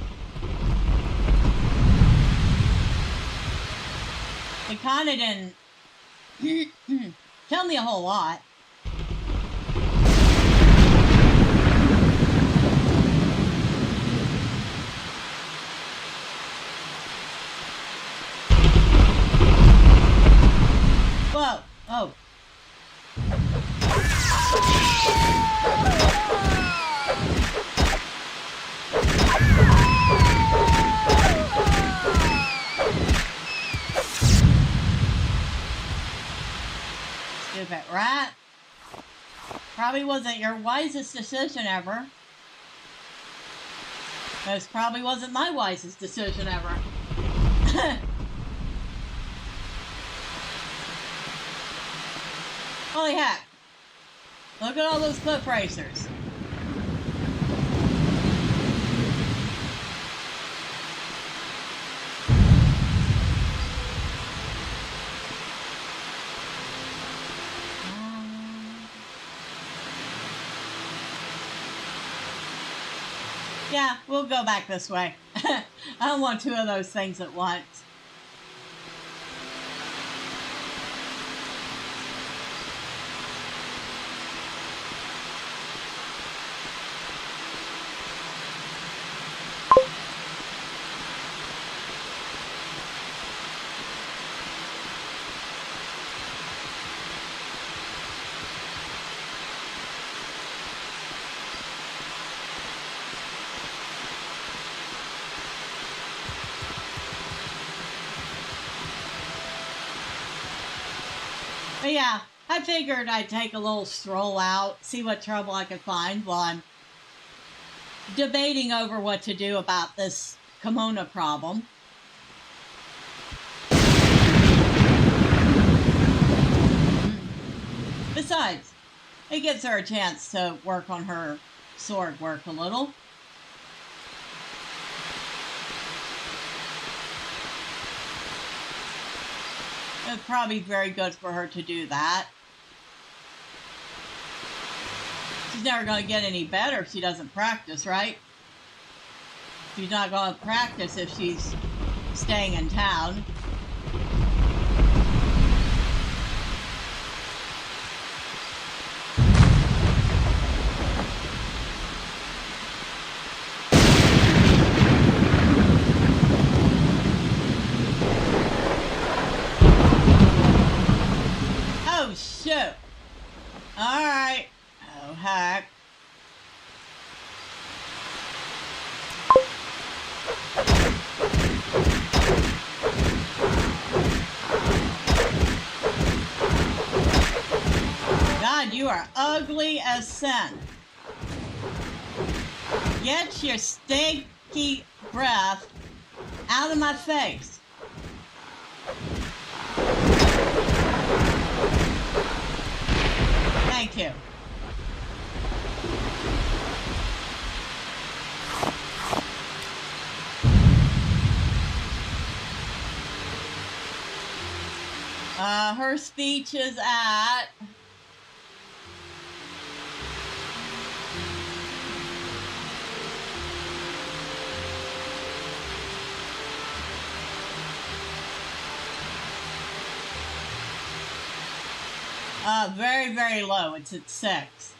They kind of didn't tell me a whole lot. Whoa, oh. Stupid rat. Probably wasn't your wisest decision ever. This probably wasn't my wisest decision ever. Holy heck. Look at all those cliff racers. Yeah, we'll go back this way. I don't want two of those things at once. But yeah, I figured I'd take a little stroll out, see what trouble I could find while I'm debating over what to do about this kimono problem. Besides, it gives her a chance to work on her sword work a little. It's probably very good for her to do that. She's never going to get any better if she doesn't practice, right? She's not going to practice if she's staying in town. heck? God, you are ugly as sin. Get your stinky breath out of my face. Thank you. Her speech is at... very, very low. It's at 6.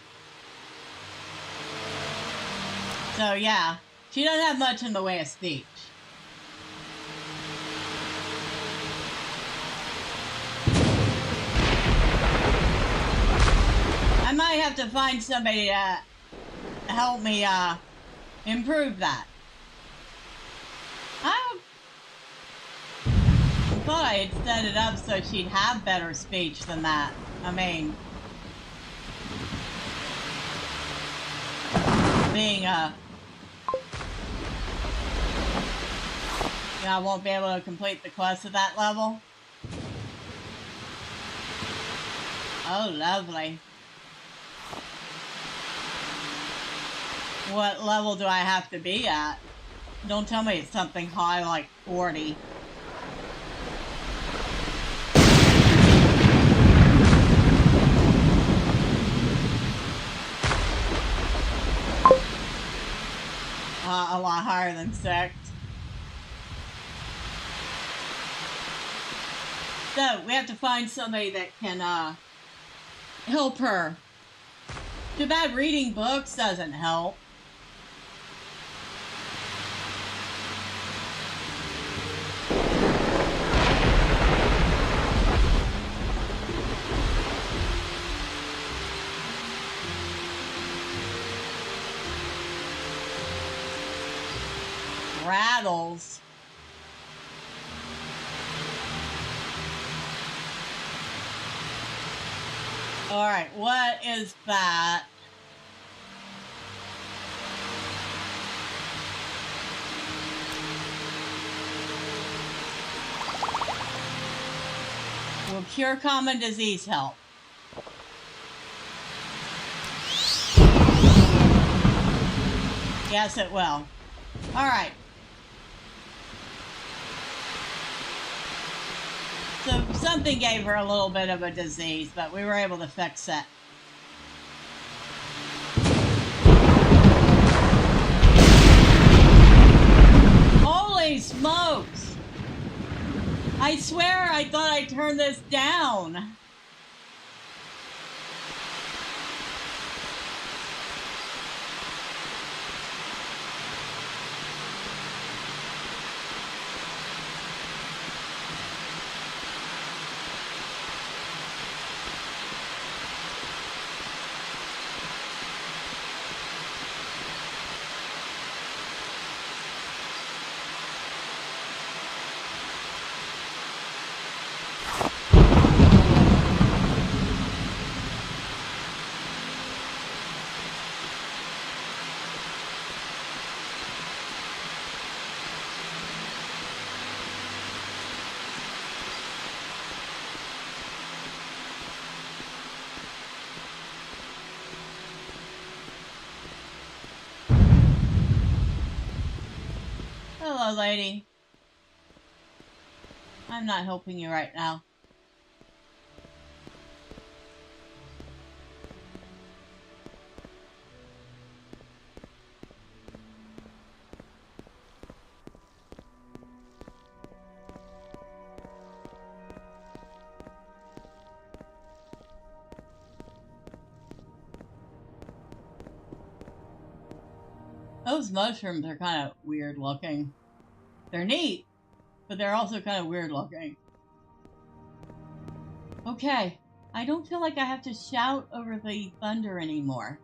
So, yeah. She doesn't have much in the way of speech. I might have to find somebody to help me, improve that. I thought I had set it up so she'd have better speech than that. I mean, being I won't be able to complete the quest at that level. Oh, lovely. What level do I have to be at? Don't tell me it's something high like 40. A lot higher than 6. So, we have to find somebody that can, help her. Too bad reading books doesn't help. Rattles. All right, what is that? Will cure common disease help? Yes, it will. All right. So something gave her a little bit of a disease, but we were able to fix it. Holy smokes! I swear I thought I turned this down. Hello, lady. I'm not helping you right now. Those mushrooms are kind of weird looking. They're neat, but they're also kind of weird looking. Okay, I don't feel like I have to shout over the thunder anymore.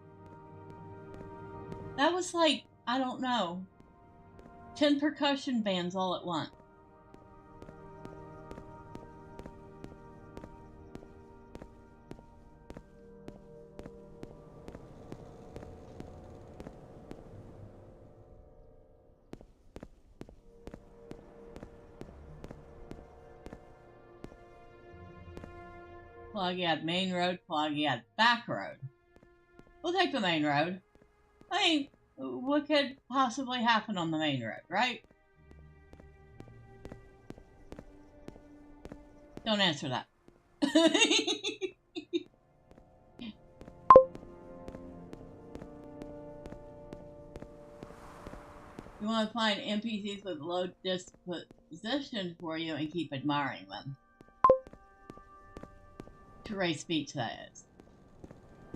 That was like, I don't know, 10 percussion bands all at once. Pluggy at main road, Pluggy at back road. We'll take the main road. I mean, what could possibly happen on the main road, right? Don't answer that. You want to find NPCs with low disposition for you and keep admiring them. To raise speech, that is.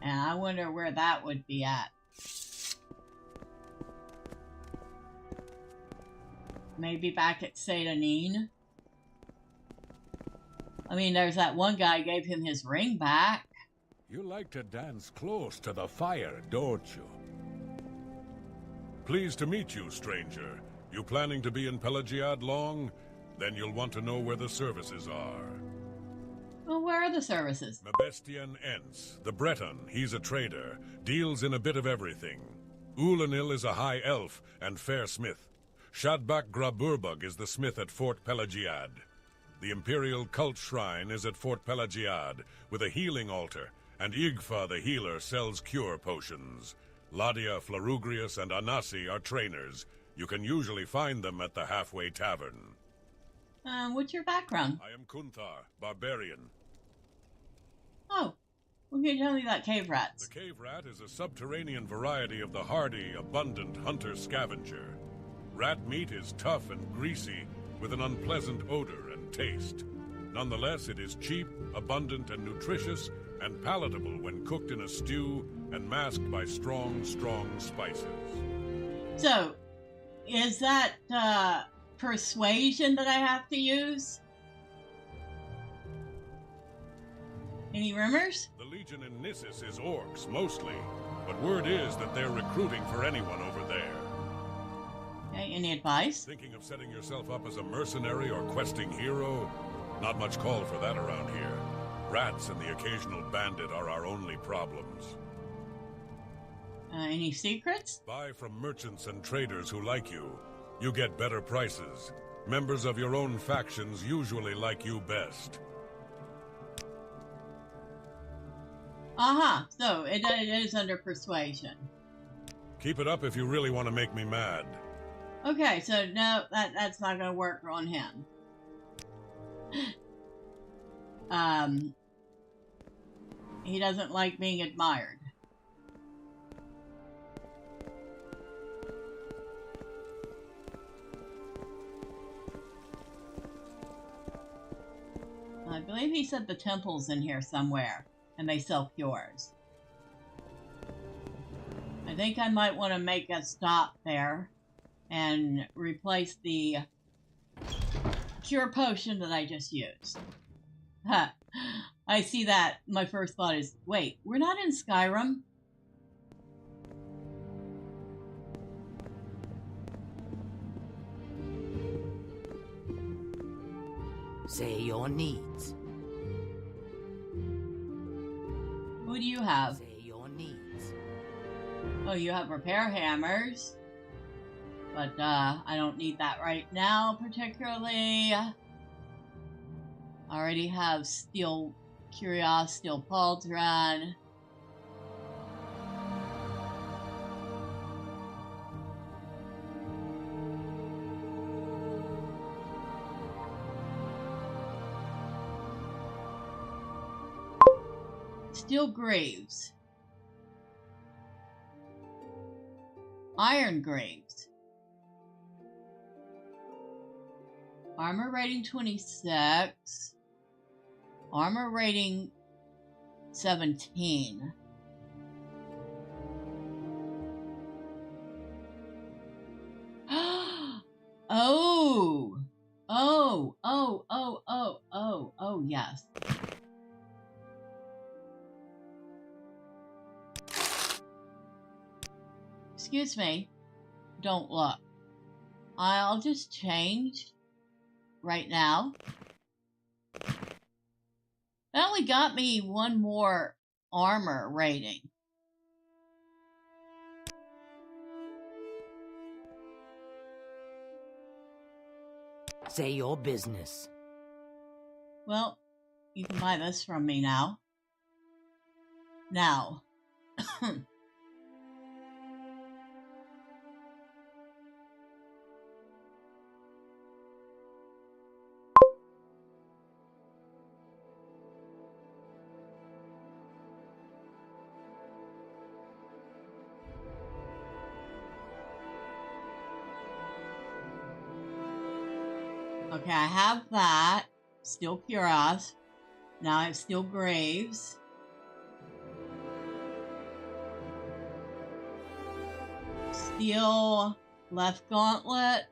And I wonder where that would be at. Maybe back at Satanine. I mean, there's that one guy gave him his ring back. You like to dance close to the fire, don't you? Pleased to meet you, stranger. You planning to be in Pelagiad long? Then you'll want to know where the services are. Well, where are the services? Mabestian Ents, the Breton, he's a trader, deals in a bit of everything. Ulanil is a high elf and fair smith. Shadbak Graburbug is the smith at Fort Pelagiad. The Imperial Cult Shrine is at Fort Pelagiad, with a healing altar, and Igfa the healer sells cure potions. Ladia, Flarugrius, and Anasi are trainers. You can usually find them at the Halfway Tavern. What's your background? I am Kunthar, barbarian. Oh, well, can you tell me about cave rats? The cave rat is a subterranean variety of the hardy, abundant hunter-scavenger. Rat meat is tough and greasy, with an unpleasant odor and taste. Nonetheless, it is cheap, abundant, and nutritious, and palatable when cooked in a stew and masked by strong spices. So, is that, persuasion that I have to use? Any rumors? The Legion in Nissus is orcs, mostly, but word is that they're recruiting for anyone over there. Okay, any advice? Thinking of setting yourself up as a mercenary or questing hero? Not much call for that around here. Rats and the occasional bandit are our only problems. Any secrets? Buy from merchants and traders who like you. You get better prices. Members of your own factions usually like you best. So it is under persuasion. Keep it up if you really want to make me mad. Okay, so no, that's not going to work on him. He doesn't like being admired. I believe he said the temple's in here somewhere, and they sell cures. I think I might want to make a stop there and replace the cure potion that I just used. I see that. My first thought is, wait, we're not in Skyrim? Say your needs. Who do you have? Say your needs. Oh, you have repair hammers. But, I don't need that right now, particularly. I already have steel cuirass, steel pauldron. Steel greaves. Iron greaves. Armor rating 26. Armor rating 17. Oh, yes. Excuse me. Don't look. I'll just change right now. That only got me one more armor rating. Say your business. Well, you can buy this from me now. Now. Okay, I have that. Steel cuirass. Now I have steel graves. Steel left gauntlet.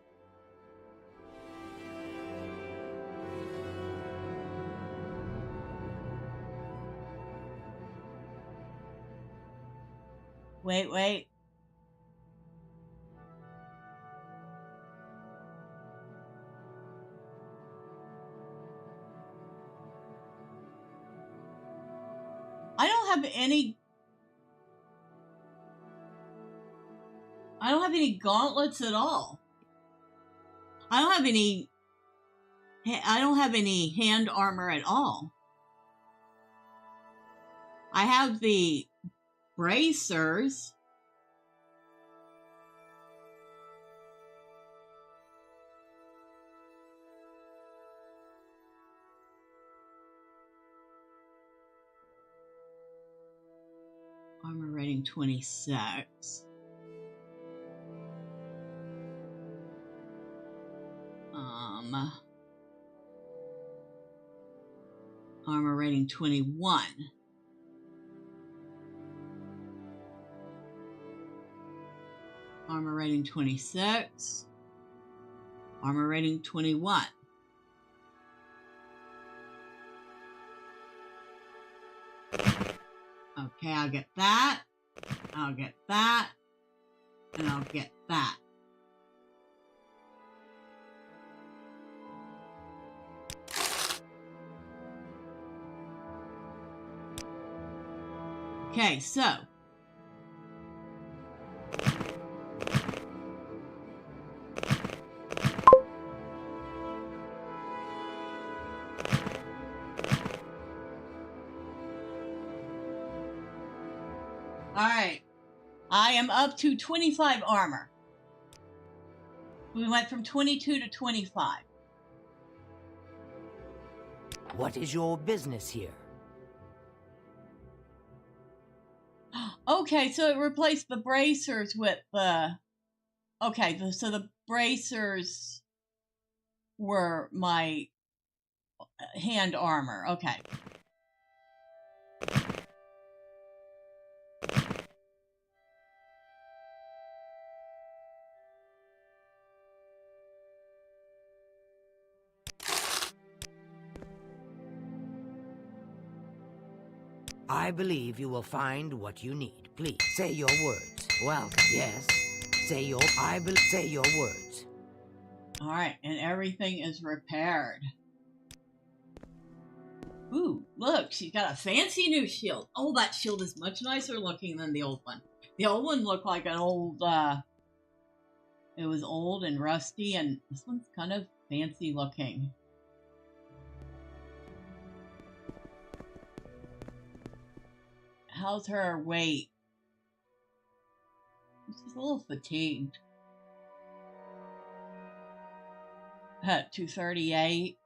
Wait. I don't have any gauntlets at all. I don't have any hand armor at all. I have the bracers. Armor rating 26. Armor rating 21. Armor rating 26. Armor rating 21. Okay, I'll get that. I'll get that. And I'll get that. Okay, so. Alright. I am up to 25 armor. We went from 22 to 25. What is your business here? Okay, so it replaced the bracers with the... Okay, so the bracers were my hand armor. Okay. I believe you will find what you need. Please, say your words. Welcome. Yes. Say your words. Alright, and everything is repaired. Ooh, look, she's got a fancy new shield. Oh, that shield is much nicer looking than the old one. The old one looked like an old, it was old and rusty, and this one's kind of fancy looking. How's her weight? She's a little fatigued. At 238.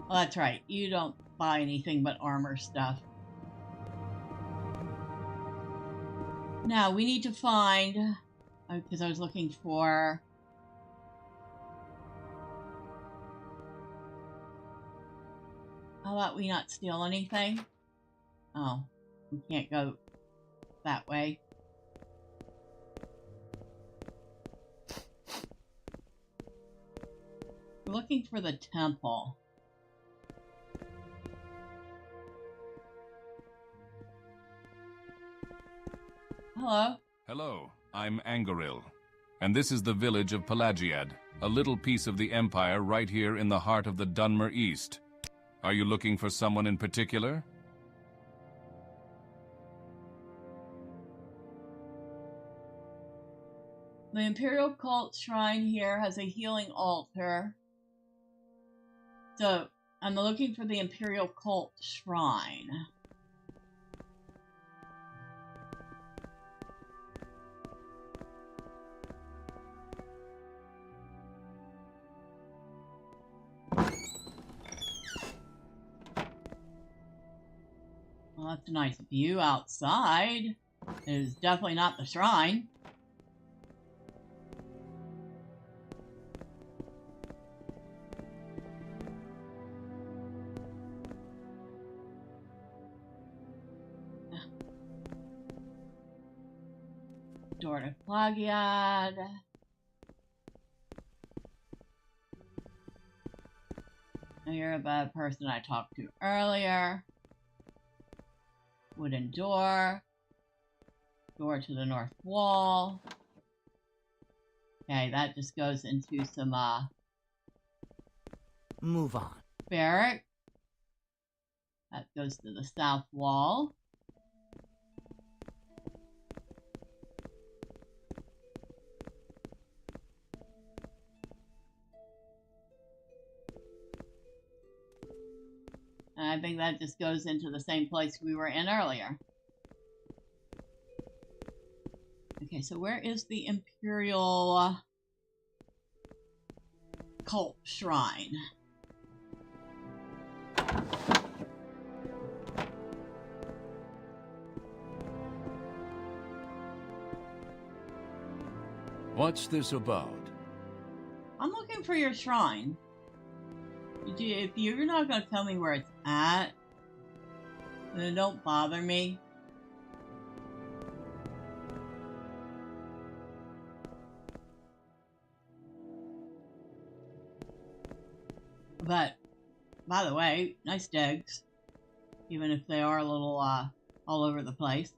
Well, that's right. You don't buy anything but armor stuff. Now, we need to find... Because I was looking for... How about we not steal anything? Oh, we can't go that way. looking for the temple. Hello. Hello, I'm Angaril, and this is the village of Pelagiad, a little piece of the Empire right here in the heart of the Dunmer East. Are you looking for someone in particular? The Imperial Cult Shrine here has a healing altar. So, I'm looking for the Imperial Cult Shrine. Well, that's a nice view outside. It is definitely not the shrine. Door to Pelagiad. You're a bad person I talked to earlier. Wooden door. Door to the north wall. Okay, that just goes into some, Move on. barrack. That goes to the south wall. And I think that just goes into the same place we were in earlier. Okay, so where is the Imperial Cult Shrine? What's this about? I'm looking for your shrine. If you're not going to tell me where it's at, then don't bother me. But, by the way, nice digs. Even if they are a little, all over the place.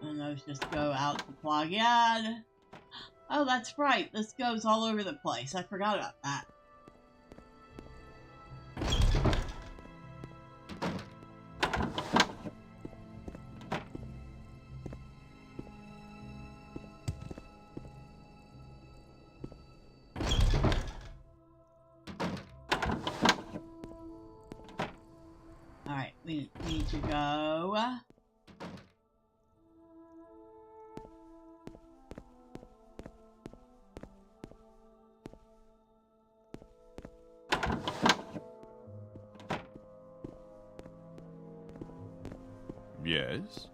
And those just go out to Pelagiad. Oh, that's right. This goes all over the place. I forgot about that. Alright, we need to go. Yes?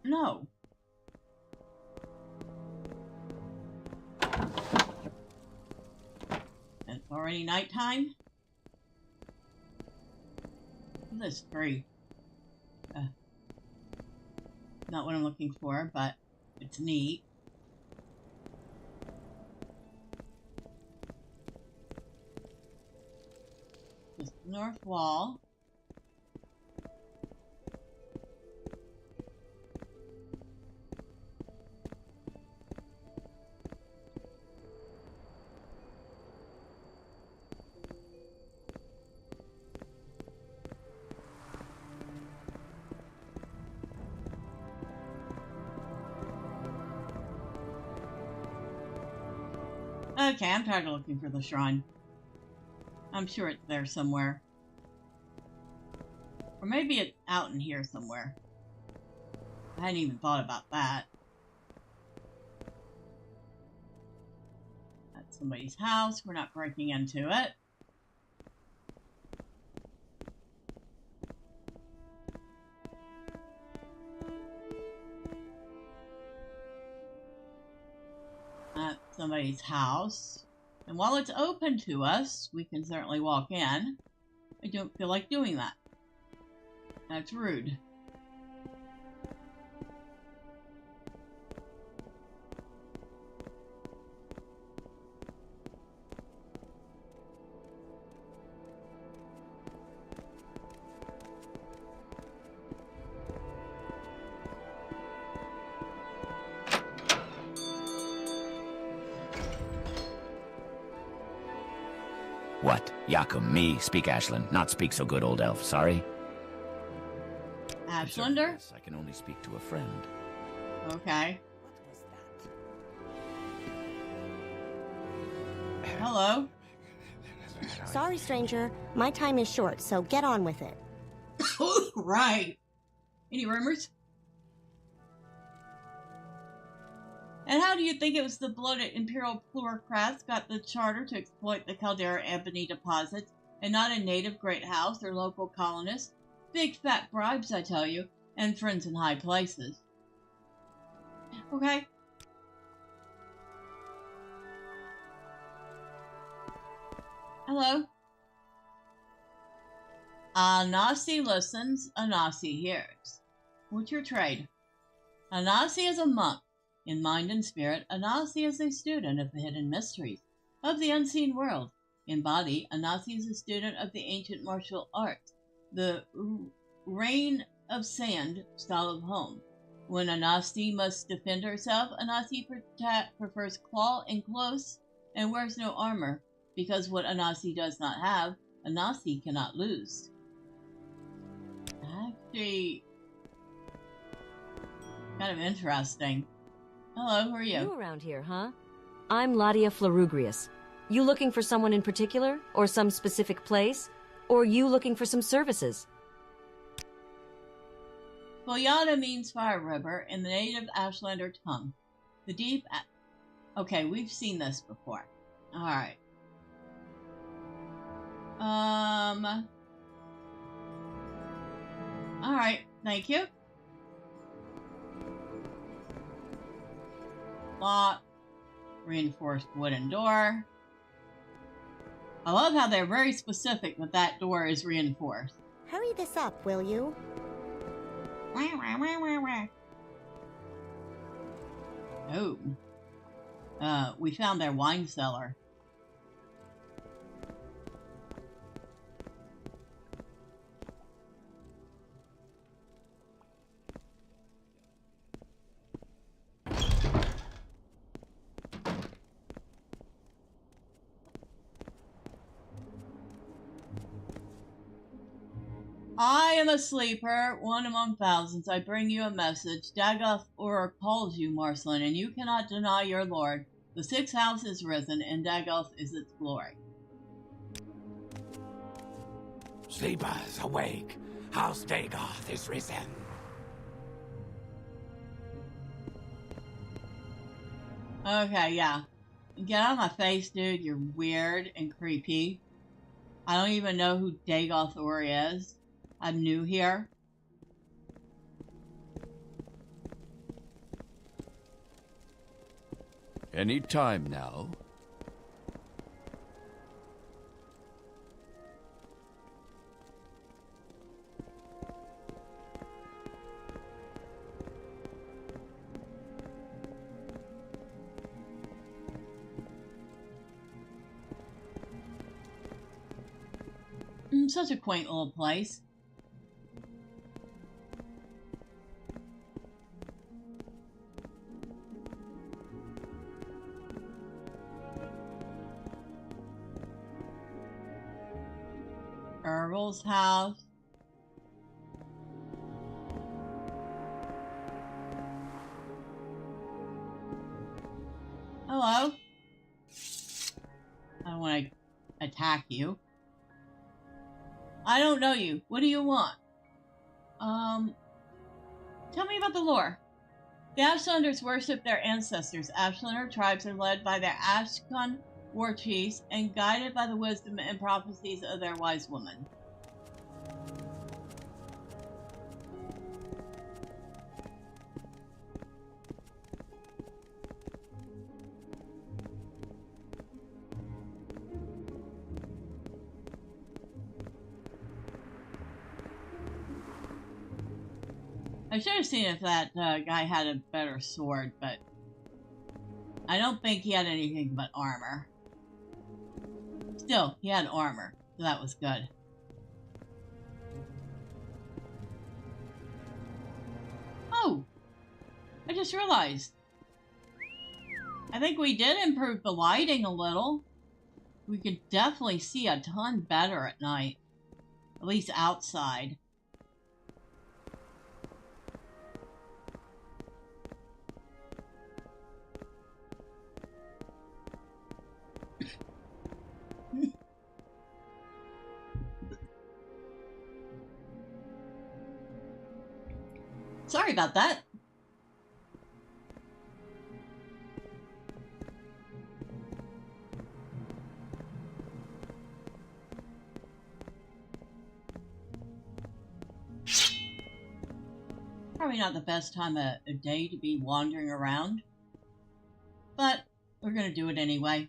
No. It's already nighttime? This is free. Not what I'm looking for, but it's neat. Just the north wall. Okay, I'm tired of looking for the shrine. I'm sure it's there somewhere. Or maybe it's out in here somewhere. I hadn't even thought about that. That's somebody's house. We're not breaking into it. That's somebody's house. And while it's open to us, we can certainly walk in. I don't feel like doing that. That's rude. What? Yakum, me? Speak Ashland, not speak so good, old elf. Sorry? Ashlander? Yes, I can only speak to a friend. Okay. Hello? Sorry, stranger. My time is short, so get on with it. Right. Any rumors? And how do you think it was the bloated Imperial plutocrats got the charter to exploit the Caldera ebony deposits, and not a native great house or local colonists? Big fat bribes, I tell you, and friends in high places. Okay. Hello? Anasi listens, Anasi hears. What's your trade? Anasi is a monk. In mind and spirit, Anasi is a student of the hidden mysteries, of the unseen world. In body, Anasi is a student of the ancient martial arts, the rain of sand style of home. When Anasi must defend herself, Anasi prefers claw and close and wears no armor, because what Anasi does not have, Anasi cannot lose. Actually, kind of interesting. Hello, who are you? You around here, huh? I'm Ladia Florugrius. You looking for someone in particular, or some specific place? Or you looking for some services? Boyada means fire river in the native Ashlander tongue. The deep... Okay, we've seen this before. Alright. Alright, thank you. Lock. Reinforced wooden door. I love how they're very specific that that door is reinforced. Hurry this up, will you? Oh. We found their wine cellar. I am a sleeper, one among thousands. I bring you a message. Dagoth Ur calls you, Marcelin, and you cannot deny your lord. The sixth house is risen, and Dagoth is its glory. Sleepers, awake. House Dagoth is risen. Okay, yeah. Get out of my face, dude. You're weird and creepy. I don't even know who Dagoth Ur is. I'm new here. Any time now. Such a quaint little place. Earl's house. Hello. I don't want to attack you. I don't know you. What do you want? Tell me about the lore. The Ashlanders worship their ancestors. Ashlander tribes are led by their Ashkun war chiefs and guided by the wisdom and prophecies of their wise woman. I should have seen if that guy had a better sword, but I don't think he had anything but armor. Still, he had armor, so that was good. Oh! I just realized. I think we did improve the lighting a little. we could definitely see a ton better at night. At least outside. Sorry about that. Probably not the best time of day to be wandering around, but we're gonna do it anyway.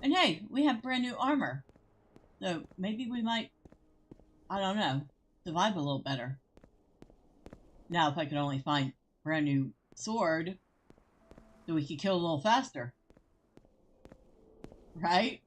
And hey, we have brand new armor, so maybe we might, I don't know, survive a little better. Now, if I could only find brand new sword, so we could kill a little faster, right?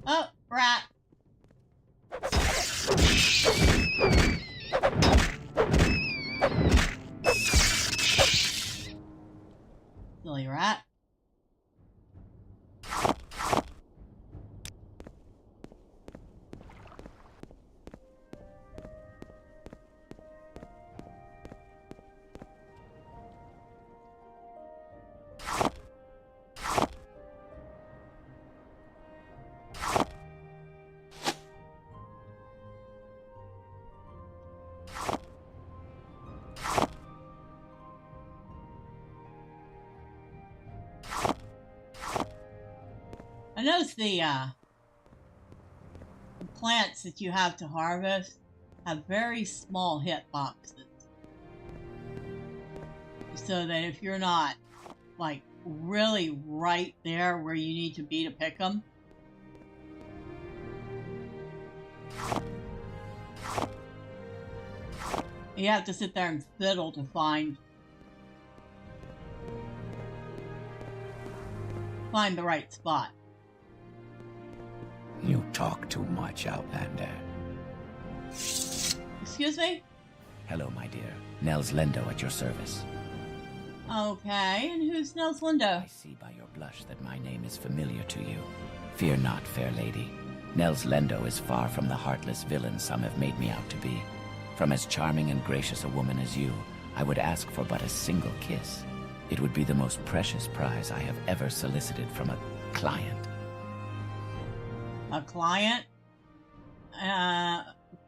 Oh, rat. Silly rat. I noticed the plants that you have to harvest have very small hit boxes. So that if you're not, like, really right there where you need to be to pick them, you have to sit there and fiddle to find the right spot. You talk too much, Outlander. Excuse me? Hello, my dear. Nels Lendo at your service. Okay, and who's Nels Lindo? I see by your blush that my name is familiar to you. Fear not, fair lady. Nels Lendo is far from the heartless villain some have made me out to be. From as charming and gracious a woman as you, I would ask for but a single kiss. It would be the most precious prize I have ever solicited from a client. A client?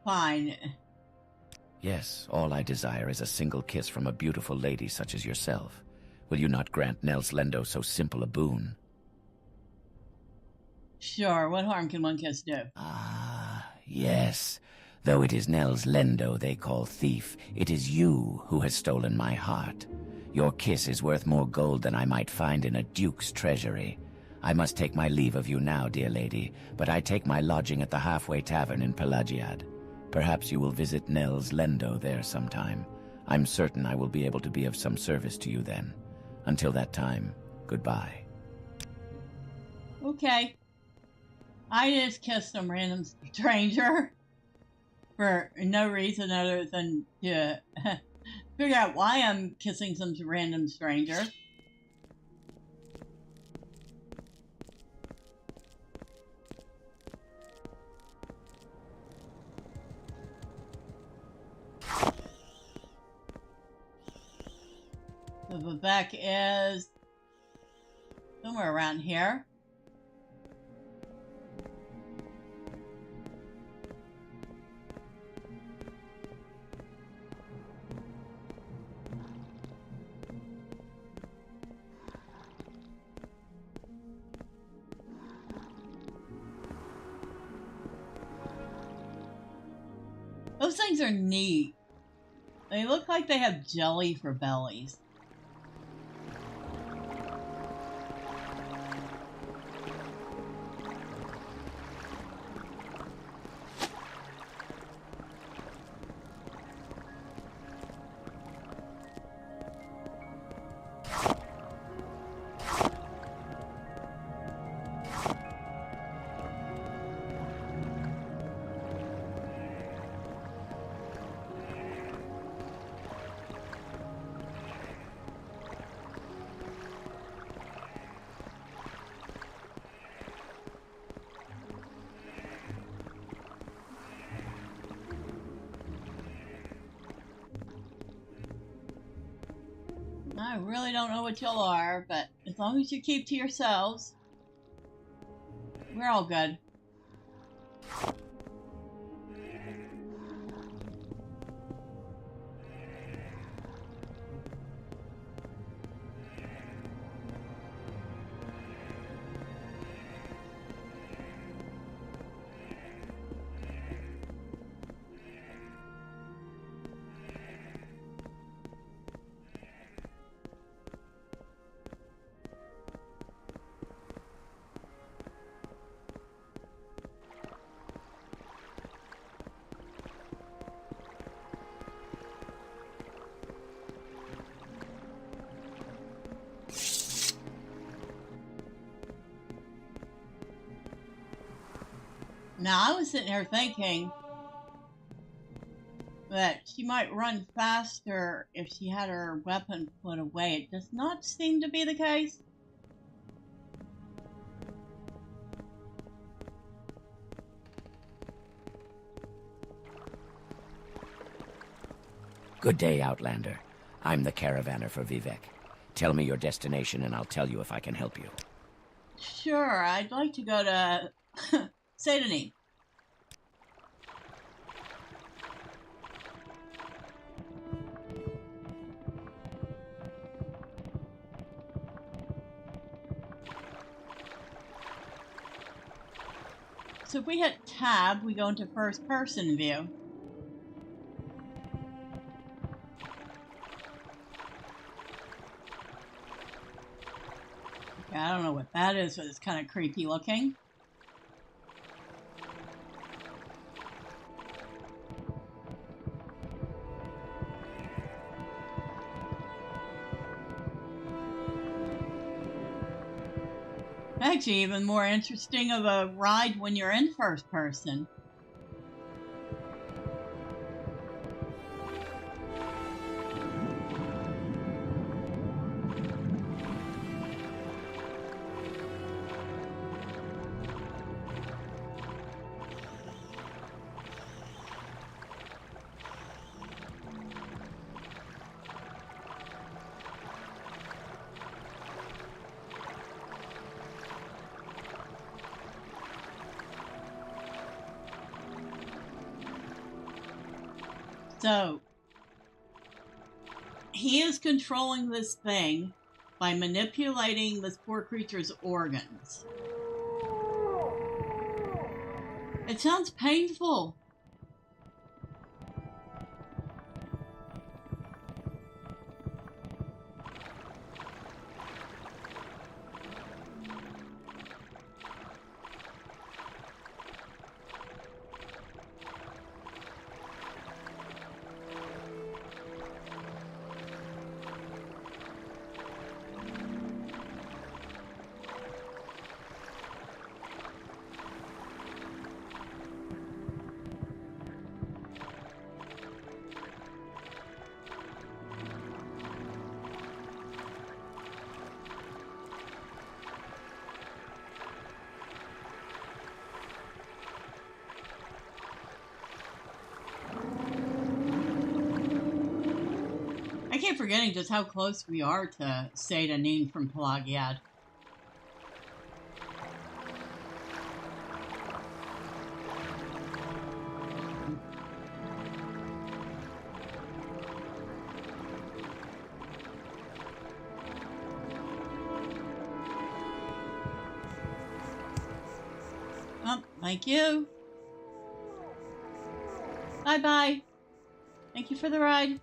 Fine. Yes, all I desire is a single kiss from a beautiful lady such as yourself. Will you not grant Nels Lendo so simple a boon? Sure, what harm can one kiss do? Ah, yes. Though it is Nels Lendo they call thief, it is you who has stolen my heart. Your kiss is worth more gold than I might find in a duke's treasury. I must take my leave of you now, dear lady, but I take my lodging at the halfway tavern in Pelagiad. Perhaps you will visit Nels Lendo there sometime. I'm certain I will be able to be of some service to you then. Until that time, goodbye. Okay. I just kissed some random stranger for no reason other than to figure out why I'm kissing some random stranger. So Vivek is somewhere around here. Those things are neat. They look like they have jelly for bellies. I really don't know what y'all are, but as long as you keep to yourselves, we're all good. Now, I was sitting here thinking that she might run faster if she had her weapon put away. It does not seem to be the case. Good day, Outlander. I'm the caravaner for Vivek. Tell me your destination and I'll tell you if I can help you. Sure, I'd like to go to Sadani. So if we hit tab, we go into first person view. Okay, I don't know what that is, but it's kind of creepy looking. Actually, even more interesting of a ride when you're in first person. So, he is controlling this thing by manipulating this poor creature's organs. It sounds painful. I keep forgetting just how close we are to Sadanin from Pelagiad. Oh, thank you. Bye-bye. Thank you for the ride.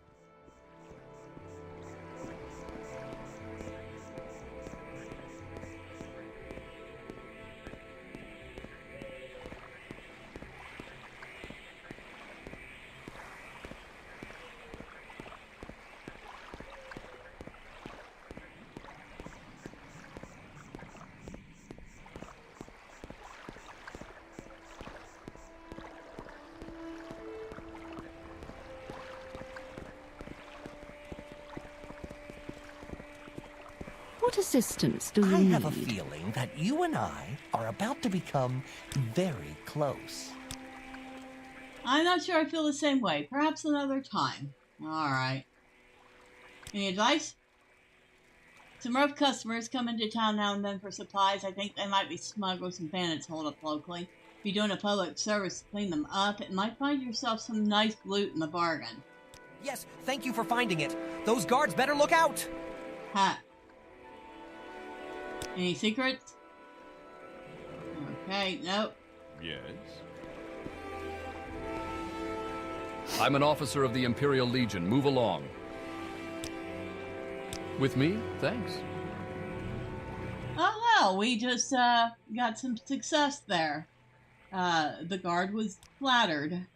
What assistance do you need? I have a feeling that you and I are about to become very close. I'm not sure I feel the same way. Perhaps another time. Alright. Any advice? Some rough customers come into town now and then for supplies. I think they might be smugglers and bandits holed up locally. If you're doing a public service to clean them up, it might find yourself some nice loot in the bargain. Yes, thank you for finding it. Those guards better look out! Ha. Any secrets? Okay, nope. Yes? I'm an officer of the Imperial Legion. Move along. With me? Thanks. Oh, well, we just got some success there. The guard was flattered.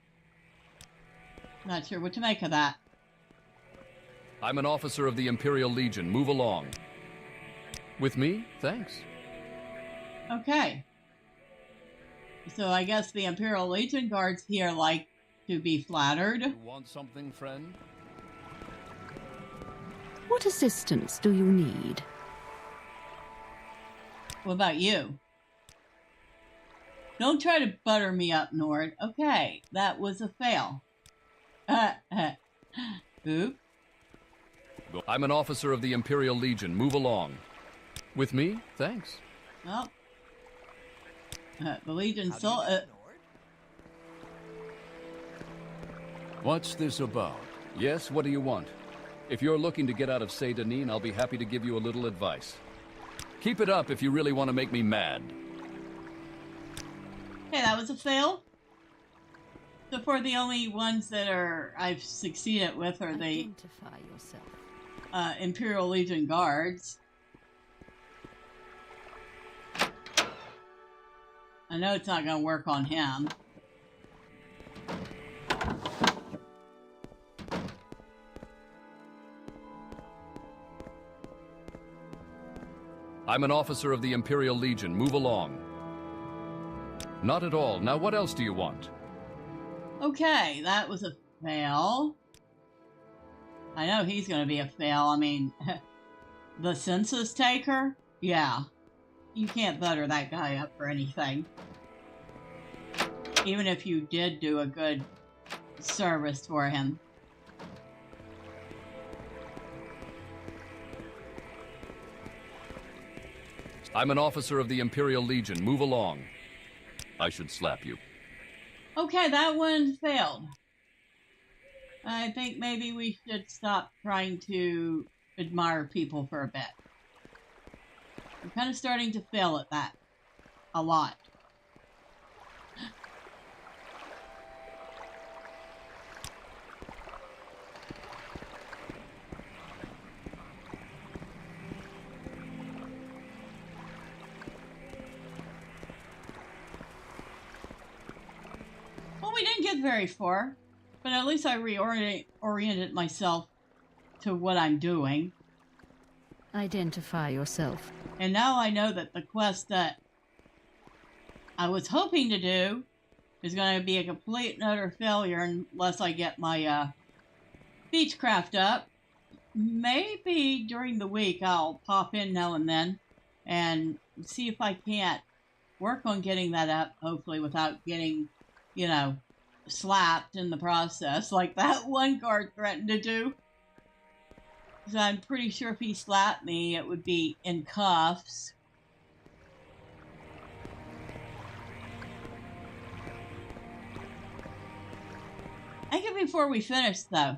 Not sure what to make of that. I'm an officer of the Imperial Legion. Move along. With me? Thanks. Okay. So I guess the Imperial Legion guards here like to be flattered. You want something, friend? What assistance do you need? What about you? Don't try to butter me up, Nord. Okay, that was a fail. Oop. I'm an officer of the Imperial Legion. Move along. With me? Thanks. Well, the Legion still... What's this about? Yes, what do you want? If you're looking to get out of Saint Denis, I'll be happy to give you a little advice. Keep it up if you really want to make me mad. Hey, that was a fail. So far, the only ones that I've succeeded with are the Identify yourself. Imperial Legion guards. I know it's not going to work on him. I'm an officer of the Imperial Legion. Move along. Not at all. Now what else do you want? Okay, that was a fail. I know he's going to be a fail. I mean, the census taker? Yeah. You can't butter that guy up for anything. Even if you did do a good service for him. I'm an officer of the Imperial Legion. Move along. I should slap you. Okay, that one failed. I think maybe we should stop trying to admire people for a bit. I'm kind of starting to fail at that. A lot. Well, we didn't get very far, but at least I reoriented myself to what I'm doing. Identify yourself. And now I know that the quest that I was hoping to do is going to be a complete and utter failure unless I get my Beechcraft up. Maybe during the week I'll pop in now and then and see if I can't work on getting that up, hopefully without getting, you know, slapped in the process like that one guard threatened to do. Because I'm pretty sure if he slapped me, it would be in cuffs. I think before we finish, though,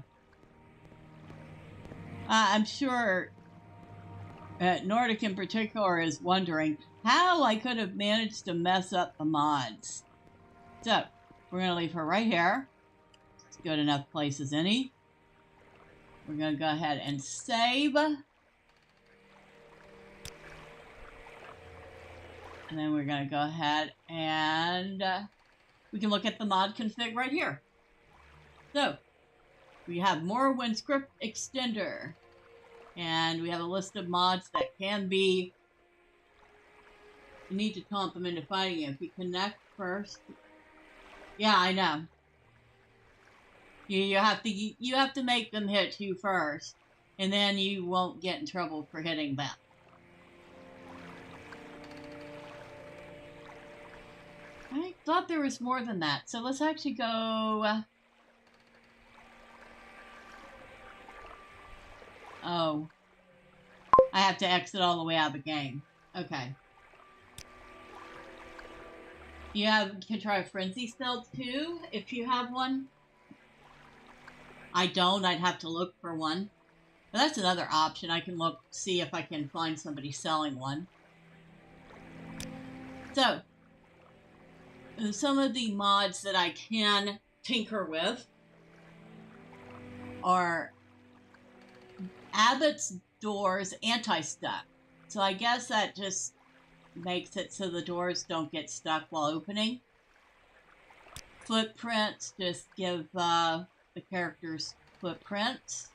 I'm sure Nordic in particular is wondering how I could have managed to mess up the mods. So, we're going to leave her right here. It's good enough place as any. We're going to go ahead and save. And then we're going to go ahead and we can look at the mod config right here. So, we have Morrowind script extender. And we have a list of mods that can be... You need to taunt them into fighting you. If you connect first... Yeah, I know. You have to make them hit you first, and then you won't get in trouble for hitting them. I thought there was more than that, so let's actually go. Oh, I have to exit all the way out of the game. Okay. You can try a frenzy spell too, if you have one. I don't. I'd have to look for one. But that's another option. I can look, see if I can find somebody selling one. So, some of the mods that I can tinker with are Abbott's Doors anti-stuck. So I guess that just makes it so the doors don't get stuck while opening. Footprints just give the characters footprints.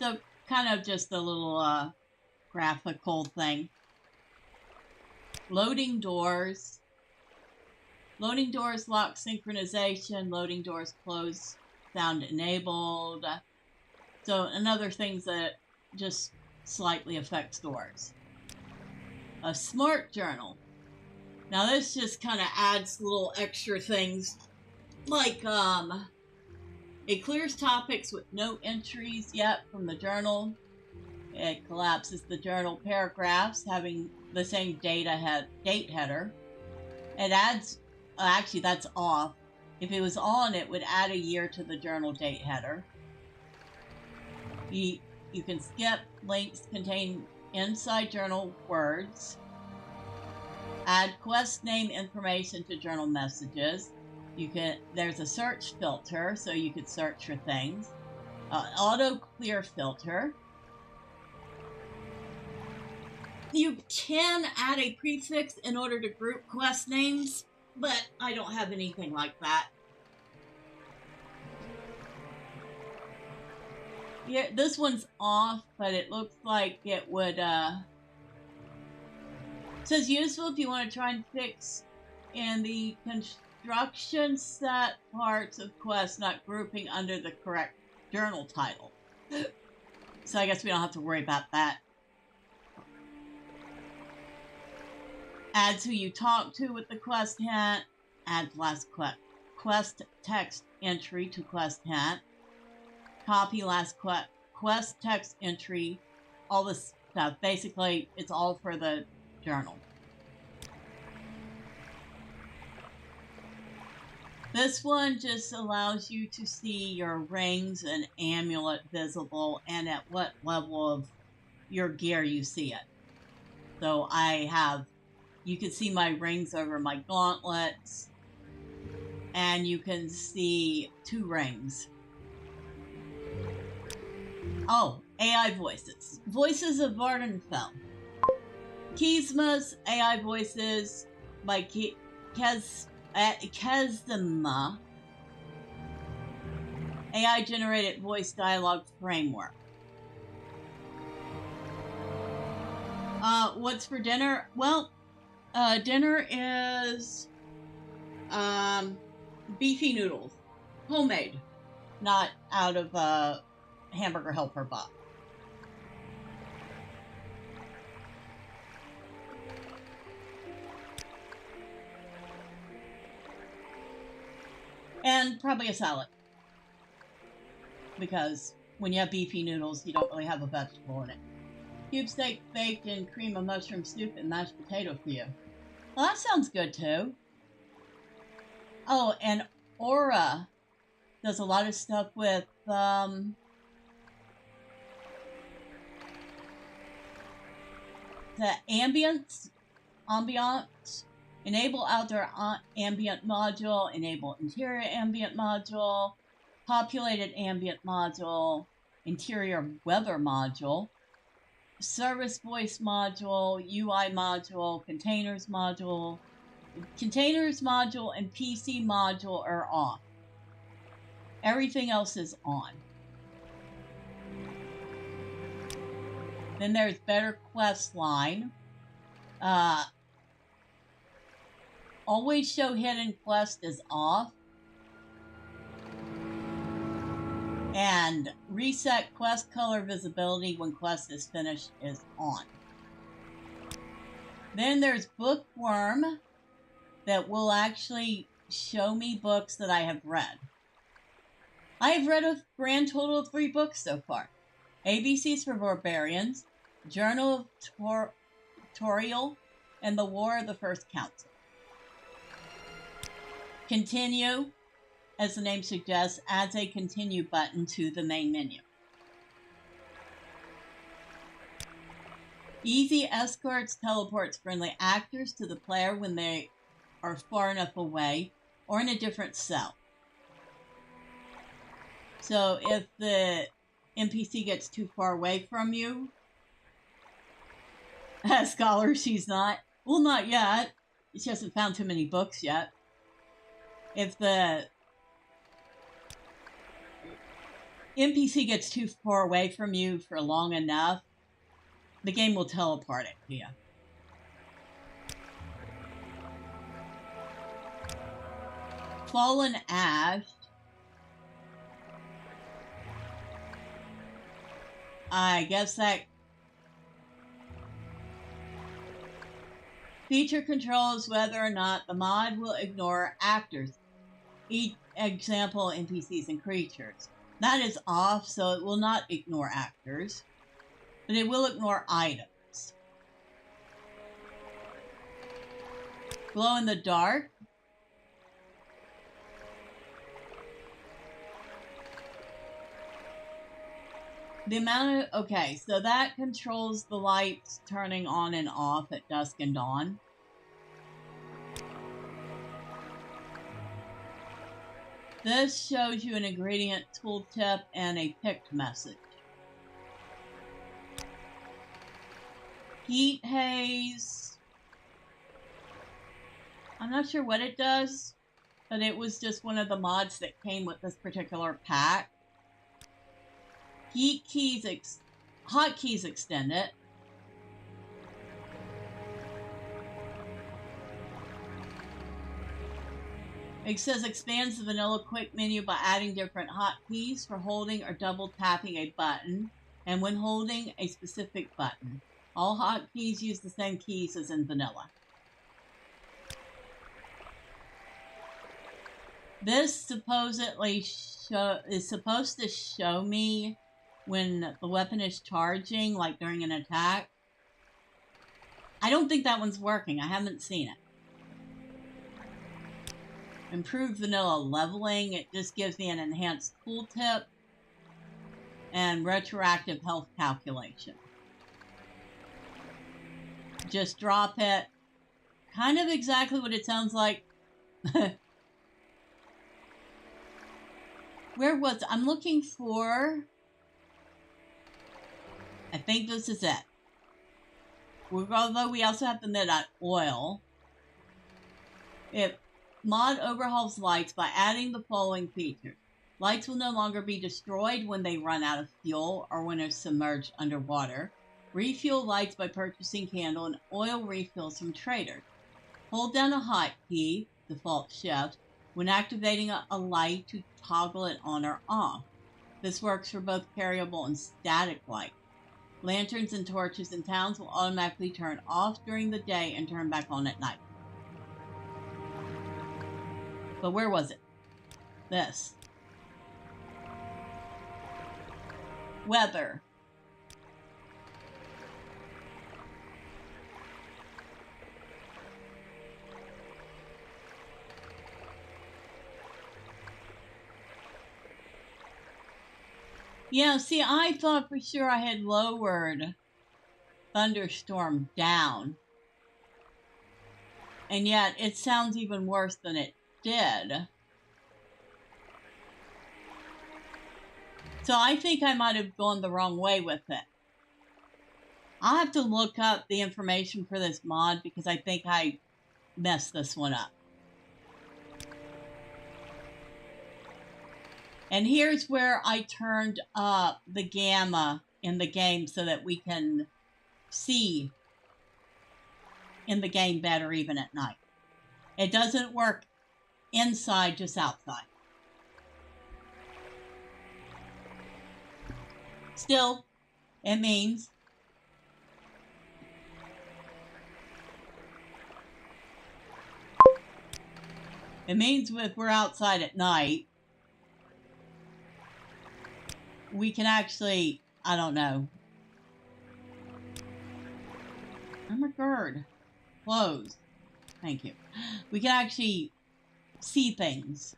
So kind of just a little graphical thing. Loading doors. Loading doors lock synchronization. Loading doors close sound enabled. So another thing that just slightly affects doors. A smart journal. Now this just kind of adds little extra things like it clears topics with no entries yet from the journal. It collapses the journal paragraphs having the same date header. It adds, actually that's off. If it was on, it would add a year to the journal date header. You can skip links contain inside journal words. Add quest name information to journal messages. There's a search filter, so you could search for things. Auto clear filter. You can add a prefix in order to group quest names, but I don't have anything like that. Yeah, this one's off, but it looks like it would, it says useful if you want to try and fix in the construction set parts of quests not grouping under the correct journal title. So I guess we don't have to worry about that. Adds who you talk to with the quest hint. Adds last quest text entry to quest hint. Copy last quest text entry. All this stuff. Basically, it's all for the journal. This one just allows you to see your rings and amulet visible and at what level of your gear you see it. So you can see my rings over my gauntlets, and you can see 2 rings. Oh, AI voices. Voices of Vardenfell. Kisma's AI voices by Kezima. AI generated voice dialogue framework. What's for dinner? Well, dinner is beefy noodles. Homemade. Not out of a hamburger helper box. And probably a salad. Because when you have beefy noodles, you don't really have a vegetable in it. Cube steak baked in cream of mushroom soup and mashed potato for you. Well, that sounds good too. Oh, and Aura does a lot of stuff with the ambience. Enable outdoor ambient module, enable interior ambient module, populated ambient module, interior weather module, service voice module, UI module, containers module. Containers module and PC module are off. Everything else is on. Then there's Better Quest Line. Always show hidden quest is off. And reset quest color visibility when quest is finished is on. Then there's Bookworm that will actually show me books that I have read. I have read a grand total of 3 books so far. ABCs for Barbarians, Journal of Toriel, and the War of the First Council. Continue, as the name suggests, adds a continue button to the main menu. Easy escorts teleports friendly actors to the player when they are far enough away or in a different cell. So if the NPC gets too far away from you, as scholar she's not, well, not yet, she hasn't found too many books yet. If the NPC gets too far away from you for long enough, the game will teleport it to you. Fallen Ash. I guess that feature controls whether or not the mod will ignore actors, each example NPCs and creatures. That is off, so it will not ignore actors, but it will ignore items. Glow in the dark. The amount of, okay, so that controls the lights turning on and off at dusk and dawn. This shows you an ingredient tooltip and a picked message. Heat haze. I'm not sure what it does, but it was just one of the mods that came with this particular pack. Hotkeys extend it. It says expands the vanilla quick menu by adding different hotkeys for holding or double tapping a button, and when holding a specific button. All hotkeys use the same keys as in vanilla. This supposedly is supposed to show me when the weapon is charging, like during an attack. I don't think that one's working. I haven't seen it. Improved vanilla leveling. It just gives me an enhanced tooltip and retroactive health calculation. Just drop it. Kind of exactly what it sounds like. Where was I'm looking for? I think this is it. Although we also have the midnight oil. It mod overhauls lights by adding the following features. Lights will no longer be destroyed when they run out of fuel or when they're submerged underwater. Refuel lights by purchasing candle and oil refills from traders. Hold down a hotkey, default shift, when activating a light to toggle it on or off. This works for both carryable and static light. Lanterns and torches in towns will automatically turn off during the day and turn back on at night. But where was it? This. Weather. Yeah, see, I thought for sure I had lowered thunderstorm down. And yet, it sounds even worse than it did. So I think I might have gone the wrong way with it. I'll have to look up the information for this mod because I think I messed this one up. And here's where I turned up the gamma in the game so that we can see in the game better even at night. It doesn't work inside, just outside. Still, it means if we're outside at night, we can actually I don't know. Armor guard. Closed. Thank you. We can actually see things.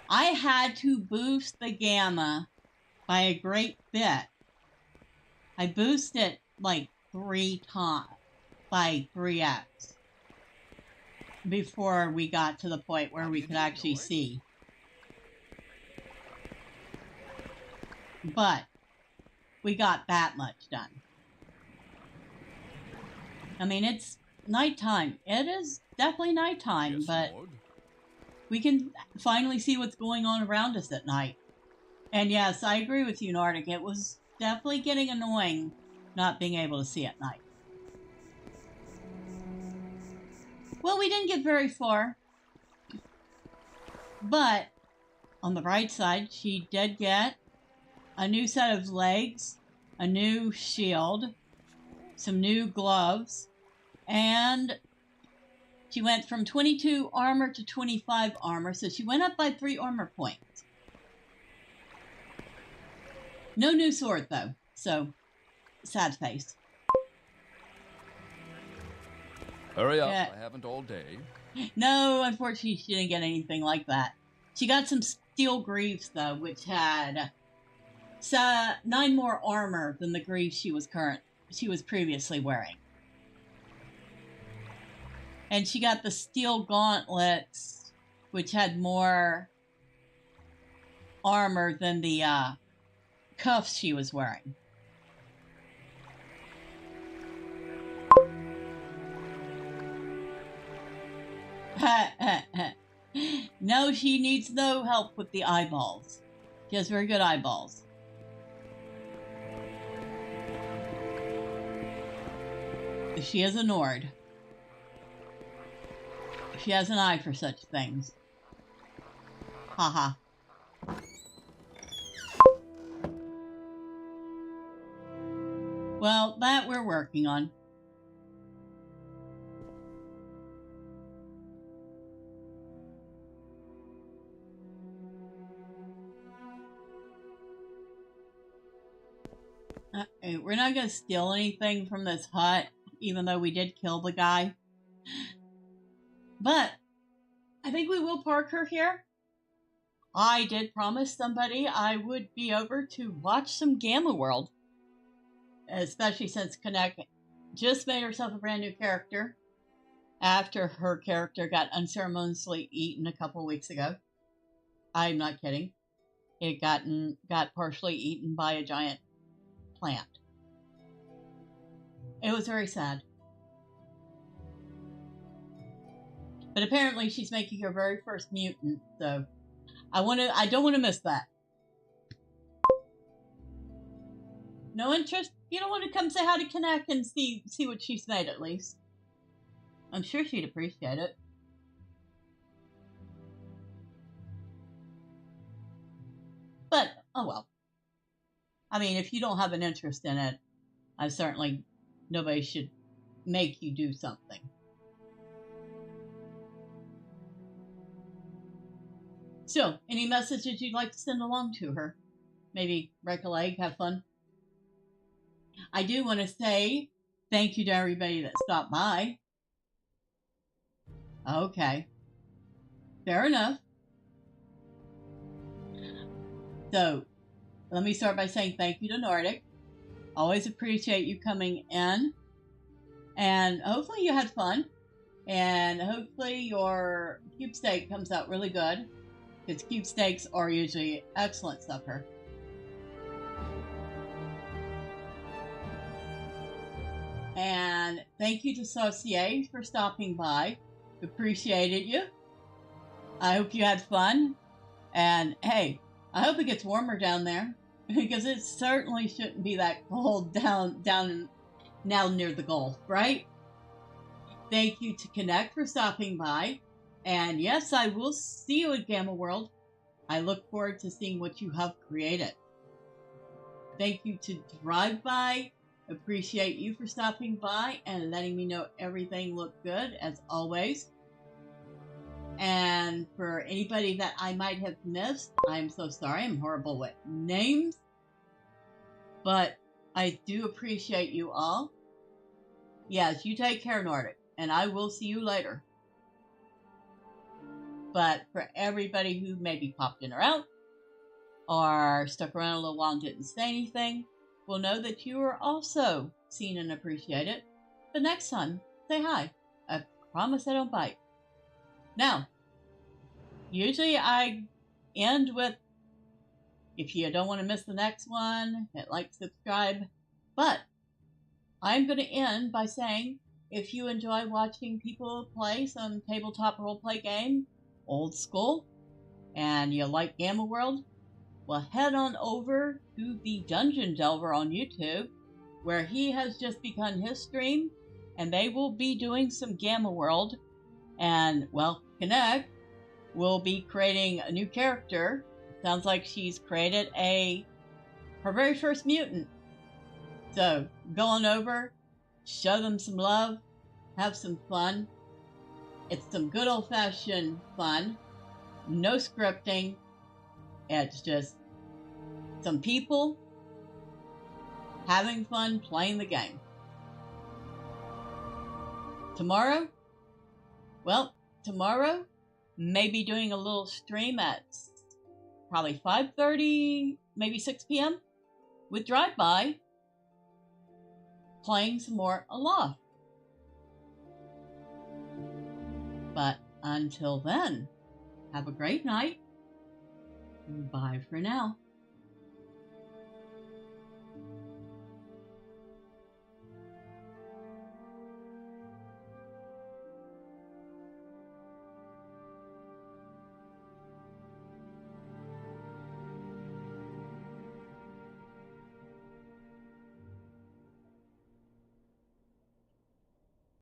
I had to boost the gamma by a great bit. I boosted it like 3 times by 3x before we got to the point where we could actually see. But we got that much done. I mean, it's nighttime. It is definitely nighttime, Yes, but Lord. we can finally see what's going on around us at night. And yes, I agree with you, Nordic. It was definitely getting annoying not being able to see at night. Well, we didn't get very far. But on the right side, she did get a new set of legs, a new shield, some new gloves, and she went from 22 armor to 25 armor, so she went up by 3 armor points. No new sword, though, so sad face. Hurry up, Yeah. I haven't all day. No, unfortunately, she didn't get anything like that. She got some steel greaves, though, which had 9 more armor than the greaves she was previously wearing. And she got the steel gauntlets, which had more armor than the cuffs she was wearing. No, she needs no help with the eyeballs. She has very good eyeballs. She is a Nord. She has an eye for such things. Haha. Well, that we're working on. We're not going to steal anything from this hut, even though we did kill the guy. But I think we will park her here. I did promise somebody I would be over to watch some Gamma World. Especially since Connect just made herself a brand new character after her character got unceremoniously eaten a couple weeks ago. I'm not kidding. It got partially eaten by a giant plant. It was very sad. But apparently she's making her very first mutant, so I don't want to miss that. No interest? You don't want to come say hi to Connect and see what she's made at least. I'm sure she'd appreciate it. But, oh well. I mean, if you don't have an interest in it, nobody should make you do something. So, any messages you'd like to send along to her? Maybe wreck a leg, have fun? I do want to say thank you to everybody that stopped by. Okay. Fair enough. So, let me start by saying thank you to Nordic. Always appreciate you coming in. And hopefully you had fun. And hopefully your cube steak comes out really good. Because cube steaks are usually excellent supper. And thank you to Saucier for stopping by. Appreciated you. I hope you had fun. And hey, I hope it gets warmer down there. Because it certainly shouldn't be that cold down now near the Gulf, right? Thank you to Connect for stopping by. And yes, I will see you at Gamma World. I look forward to seeing what you have created. Thank you to Drive By. Appreciate you for stopping by and letting me know everything looked good, as always. And for anybody that I might have missed, I'm so sorry. I'm horrible with names. But I do appreciate you all. Yes, you take care, Nordic, and I will see you later. But for everybody who maybe popped in or out, or stuck around a little while and didn't say anything, will know that you are also seen and appreciated. But next time, say hi. I promise I don't bite. Now, usually I end with, if you don't want to miss the next one, hit like, subscribe. But I'm going to end by saying, if you enjoy watching people play some tabletop roleplay game, old school, and you like Gamma World, well, head on over to the Dungeon Delver on YouTube, where he has just begun his stream, and they will be doing some Gamma World, and, well, Connect will be creating a new character. Sounds like she's created her very first mutant. So, go on over, show them some love, have some fun. It's some good old-fashioned fun. No scripting. It's just some people having fun playing the game. Tomorrow? Well, tomorrow, maybe doing a little stream at probably 5:30, maybe 6 p.m. with Drive-By, playing some more Aloft. But until then, have a great night. Bye for now.